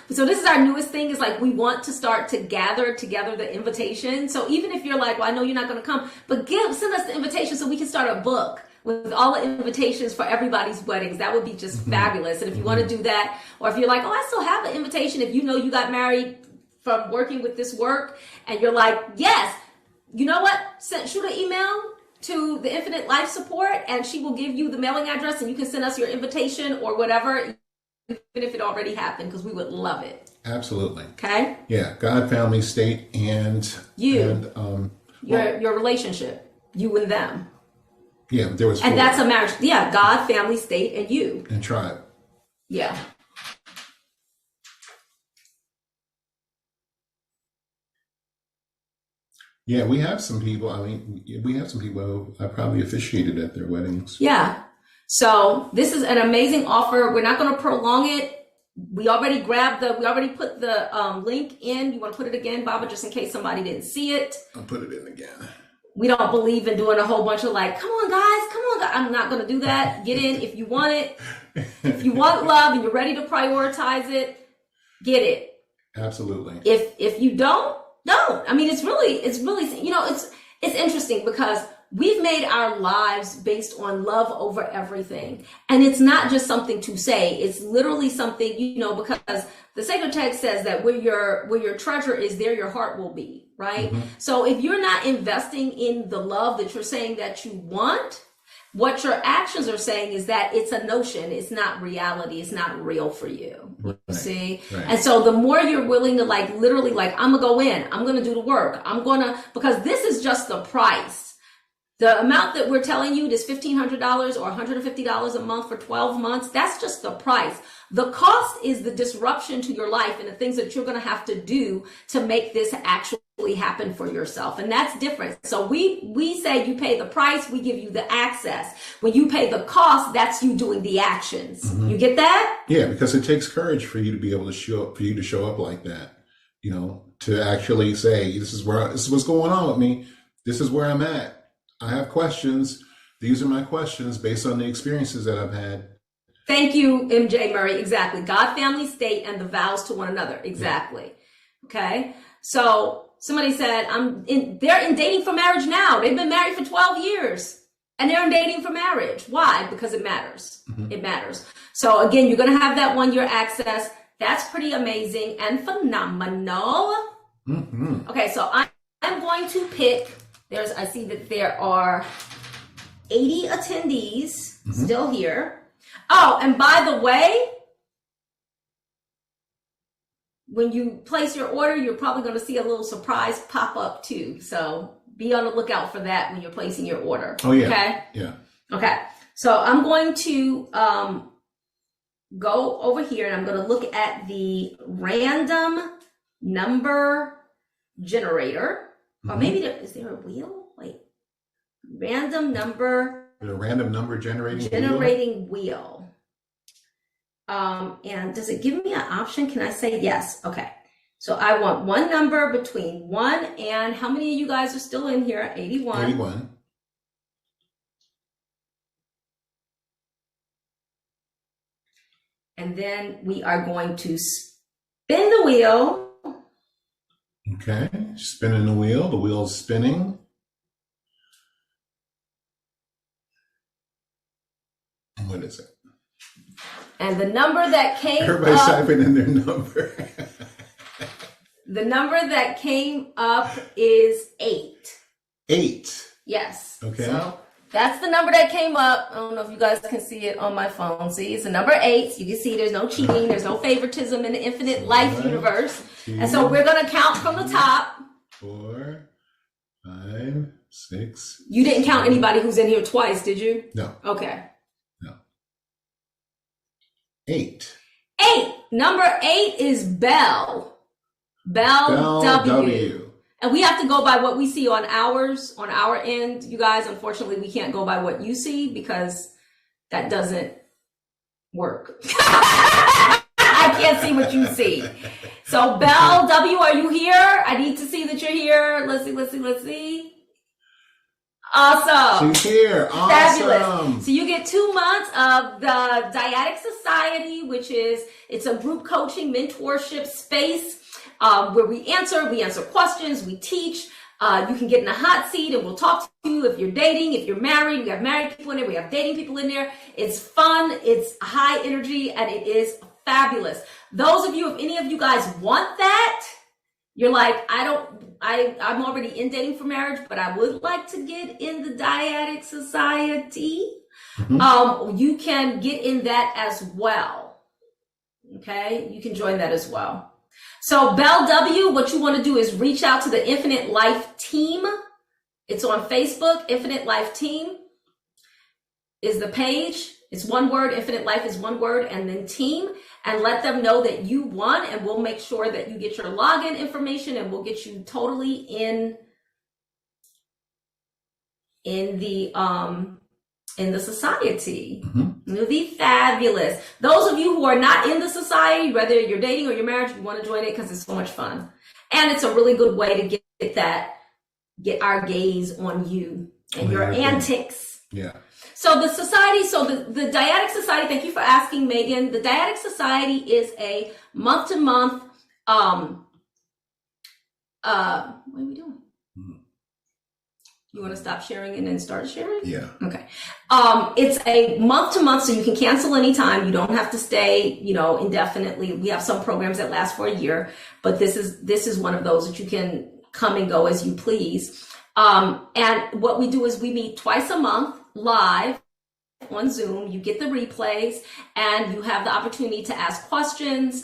So this is our newest thing, is like, we want to start to gather together the invitation. So even if you're like, well, I know you're not going to come, but send us the invitation so we can start a book with all the invitations for everybody's weddings. That would be just fabulous. And if you want to do that, or if you're like, oh, I still have an invitation, if you got married from working with this work, and you're like, yes, you know what? Shoot an email to the Infinite Life Support, and she will give you the mailing address, and you can send us your invitation or whatever, even if it already happened, because we would love it. Absolutely. Okay. Yeah. God, family, state, and you, and your relationship, you and them. Yeah, there was 4. And that's a marriage. Yeah, God, family, state, and you. And tribe. Yeah. Yeah, we have some people. Who I probably officiated at their weddings. Yeah. So this is an amazing offer. We're not going to prolong it. We already put the link in. You want to put it again, Baba, just in case somebody didn't see it? I'll put it in again. We don't believe in doing a whole bunch of like, come on guys. I'm not going to do that. Get in if you want it. If you want love and you're ready to prioritize it, get it. Absolutely. If you don't. I mean, it's really, it's interesting, because we've made our lives based on love over everything. And it's not just something to say. It's literally something, because the sacred text says that where your treasure is, there your heart will be, right? Mm-hmm. So if you're not investing in the love that you're saying that you want, what your actions are saying is that it's a notion. It's not reality. It's not real for you. Right. See? Right. And so the more you're willing to literally I'm going to go in, I'm going to do the work. Because this is just the price. The amount that we're telling you, this $1,500 or $150 a month for 12 months, that's just the price. The cost is the disruption to your life and the things that you're going to have to do to make this actually happen for yourself. And that's different. So we say you pay the price, we give you the access. When you pay the cost, that's you doing the actions. Mm-hmm. You get that? Yeah, because it takes courage for you to be able to show up like that. To actually say, this is what's going on with me. This is where I'm at. I have questions. These are my questions based on the experiences that I've had. Thank you, MJ Murray. Exactly. God, family, state, and the vows to one another. Exactly. Yeah. Okay. So somebody said, they're in dating for marriage now. They've been married for 12 years. And they're dating for marriage. Why? Because it matters. It matters. So again, you're going to have that 1 year access. That's pretty amazing and phenomenal. Okay, so I'm going to pick, I see that there are 80 attendees still here. Oh, and by the way, when you place your order, you're probably going to see a little surprise pop up too. So be on the lookout for that when you're placing your order. Oh, yeah. Okay? Yeah. Okay. So I'm going to go over here and I'm going to look at the random number generator. Or maybe is there a wheel? Wait. Random number. A random number generating wheel. And does it give me an option? Can I say yes? Okay. So I want one number between 1 and how many of you guys are still in here? 81. 81. And then we are going to spin the wheel. Okay. Spinning the wheel. The wheel's spinning. What is it? And the number that came Everybody's up, typing in their number. the number that came up is 8. 8. Yes. Okay. So that's the number that came up. I don't know if you guys can see it on my phone. See, it's the number 8. You can see there's no cheating. There's no favoritism in the infinite life universe. 2, and so we're going to count from the top. 4, 5, 6. You didn't count anybody who's in here twice, did you? No. Okay. 8. 8. Number 8 is Bell. Bell W. And we have to go by what we see on our end. You guys, unfortunately, we can't go by what you see because that doesn't work. I can't see what you see. So Bell W, are you here? I need to see that you're here. Let's see. Awesome. She's here. Awesome. Fabulous. So you get 2 months of the Dyadic Society, which is, it's a group coaching mentorship space where we answer questions, we teach. You can get in a hot seat and we'll talk to you if you're dating, if you're married. We have married people in there. We have dating people in there. It's fun. It's high energy and it is fabulous. Those of you, if any of you guys want that, you're like, I'm already in dating for marriage, but I would like to get in the Dyadic Society. You can get in that as well. Okay, you can join that as well. So Bell W, what you want to do is reach out to the Infinite Life Team. It's on Facebook. Infinite Life Team is the page. It's one word. Infinite Life is one word, and then team. And let them know that you won, and we'll make sure that you get your login information, and we'll get you totally in the society. It'll be fabulous. Those of you who are not in the society, whether you're dating or you're married, you want to join it because it's so much fun, and it's a really good way to get our gaze on you and your antics. Yeah. So the society, the Dyadic Society, thank you for asking, Megan. The Dyadic Society is a month-to-month, what are we doing? You want to stop sharing and then start sharing? Yeah. Okay. It's a month-to-month, so you can cancel anytime. You don't have to stay, indefinitely. We have some programs that last for a year, but this is one of those that you can come and go as you please. And what we do is we meet twice a month live on Zoom. You get the replays and you have the opportunity to ask questions.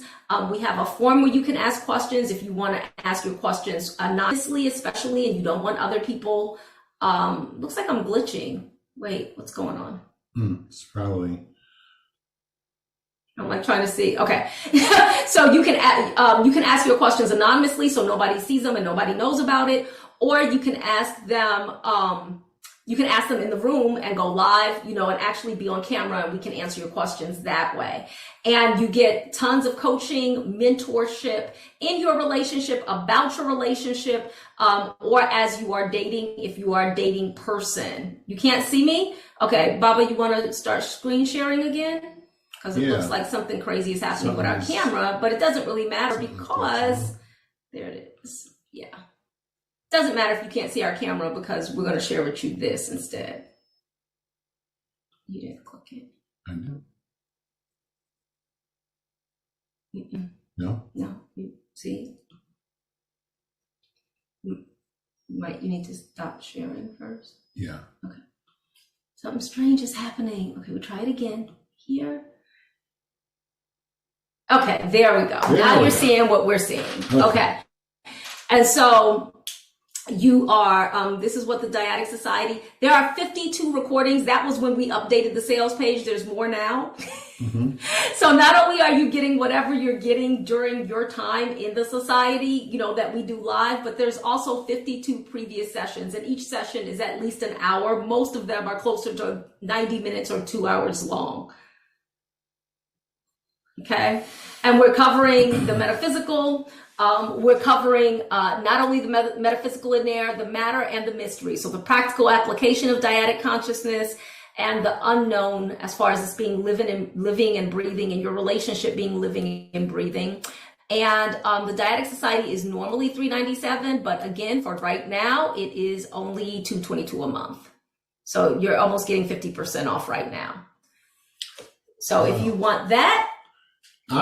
We have a form where you can ask questions if you want to ask your questions anonymously, especially, and you don't want other people. Looks like I'm glitching. Wait, what's going on? It's probably. I'm like trying to see. Okay. So you can ask your questions anonymously so nobody sees them and nobody knows about it. Or you can ask them, in the room and go live, and actually be on camera, and we can answer your questions that way. And you get tons of coaching, mentorship in your relationship, about your relationship, or as you are dating, if you are a dating person. You can't see me? Okay, Baba, you want to start screen sharing again? Because it looks like something crazy is happening with our camera, but it doesn't really matter because there it is. Yeah. Doesn't matter if you can't see our camera because we're going to share with you this instead. You didn't click it. I know. Mm-mm. No? No. You see? You need to stop sharing first. Yeah. Okay. Something strange is happening. Okay, we'll try it again. Here. Okay, there we go. Now you're seeing what we're seeing. Okay. And so you are, this is what the Dyadic Society, there are 52 recordings. That was when we updated the sales page. There's more now. Mm-hmm. So not only are you getting whatever you're getting during your time in the society, that we do live, but there's also 52 previous sessions, and each session is at least an hour. Most of them are closer to 90 minutes or 2 hours long. Okay. And we're covering the metaphysical. We're covering not only the metaphysical in there, the matter and the mystery. So the practical application of dyadic consciousness and the unknown as far as it's being living and breathing, and your relationship being living and breathing. And the Dyadic Society is normally $397, but again, for right now, it is only $222 a month. So you're almost getting 50% off right now. So if you want that, you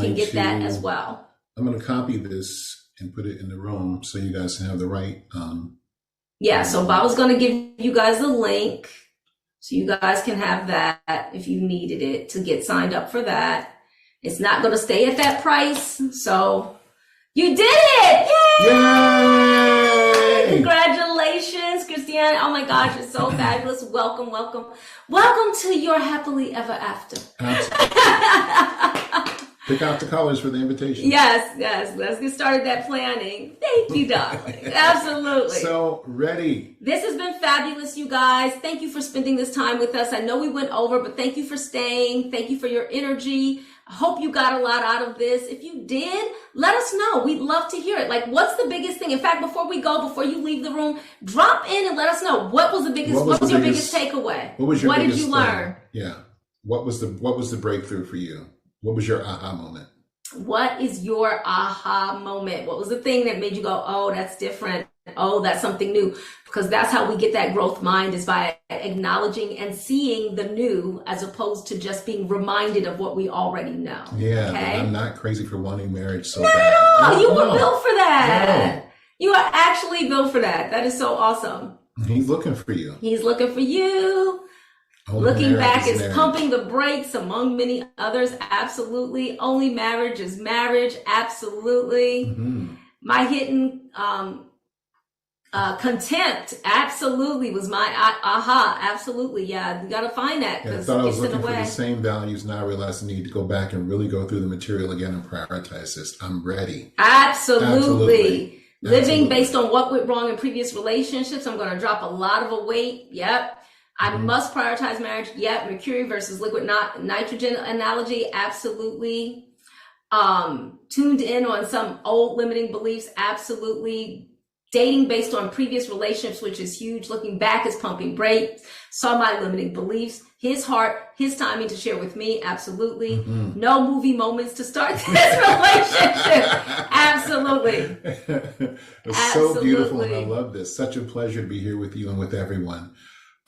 can get that as well. I'm going to copy this and put it in the room so you guys can have the right. Yeah, so Bob was going to give you guys the link so you guys can have that if you needed it to get signed up for that. It's not going to stay at that price. So you did it! Yay! Yay! Congratulations, Christiane. Oh my gosh, it's so fabulous. Welcome, welcome. Welcome to your happily ever after. Pick out the colors for the invitation. Yes. Let's get started that planning. Thank you, darling. Absolutely. So ready. This has been fabulous, you guys. Thank you for spending this time with us. I know we went over, but thank you for staying. Thank you for your energy. I hope you got a lot out of this. If you did, let us know. We'd love to hear it. Like, what's the biggest thing? In fact, before you leave the room, drop in and let us know what was your biggest takeaway? What did you learn? Yeah. What was the breakthrough for you? What was your aha moment? What is your aha moment? What was the thing that made you go, oh, that's different? Oh, that's something new? Because that's how we get that growth mind, is by acknowledging and seeing the new as opposed to just being reminded of what we already know. Yeah, okay? I'm not crazy for wanting marriage so Not bad. at all. You were built for that. No. You are actually built for that. That is so awesome. He's looking for you. He's looking for you. Looking back is pumping the brakes, among many others. Absolutely. Only marriage is marriage. Absolutely. Mm-hmm. My hidden contempt absolutely was my aha. Absolutely. Yeah, you got to find that. I thought I was looking for the same values. Now I realize I need to go back and really go through the material again and prioritize this. I'm ready. Absolutely. Living based on what went wrong in previous relationships. I'm going to drop a lot of weight. Yep. I must prioritize marriage. Yep. Mercury versus liquid nitrogen analogy. Absolutely. Tuned in on some old limiting beliefs. Absolutely. Dating based on previous relationships, which is huge. Looking back is pumping brakes. Saw my limiting beliefs. His heart, his timing to share with me. Absolutely. Mm-hmm. No movie moments to start this relationship. Absolutely. It's so beautiful, and I love this. Such a pleasure to be here with you and with everyone.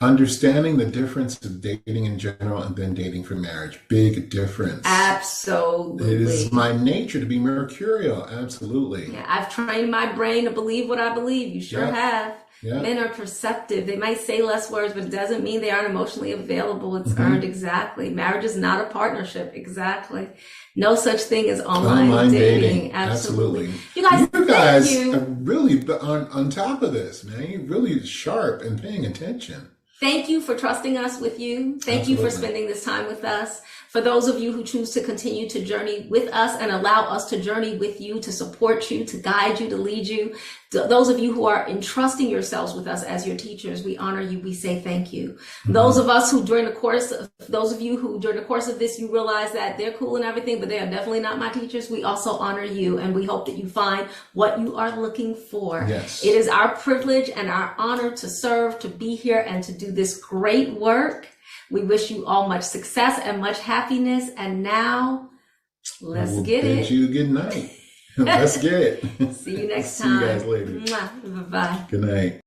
Understanding the difference of dating in general and then dating for marriage. Big difference. Absolutely. It is my nature to be mercurial. Absolutely. Yeah, I've trained my brain to believe what I believe. You sure have. Yeah. Men are perceptive. They might say less words, but it doesn't mean they aren't emotionally available. It's earned. Exactly. Marriage is not a partnership. Exactly. No such thing as online dating. Absolutely. You guys are really on top of this, man. You're really sharp and paying attention. Thank you for trusting us with you. Thank you for spending this time with us. For those of you who choose to continue to journey with us and allow us to journey with you, to support you, to guide you, to lead you. Those of you who are entrusting yourselves with us as your teachers, we honor you. We say thank you. Mm-hmm. Those of you who during the course of this, you realize that they're cool and everything, but they are definitely not my teachers. We also honor you, and we hope that you find what you are looking for. Yes. It is our privilege and our honor to serve, to be here, and to do this great work. We wish you all much success and much happiness. And now, let's get it. You good night. Let's get it. See you next time. See you guys later. Bye-bye. Good night.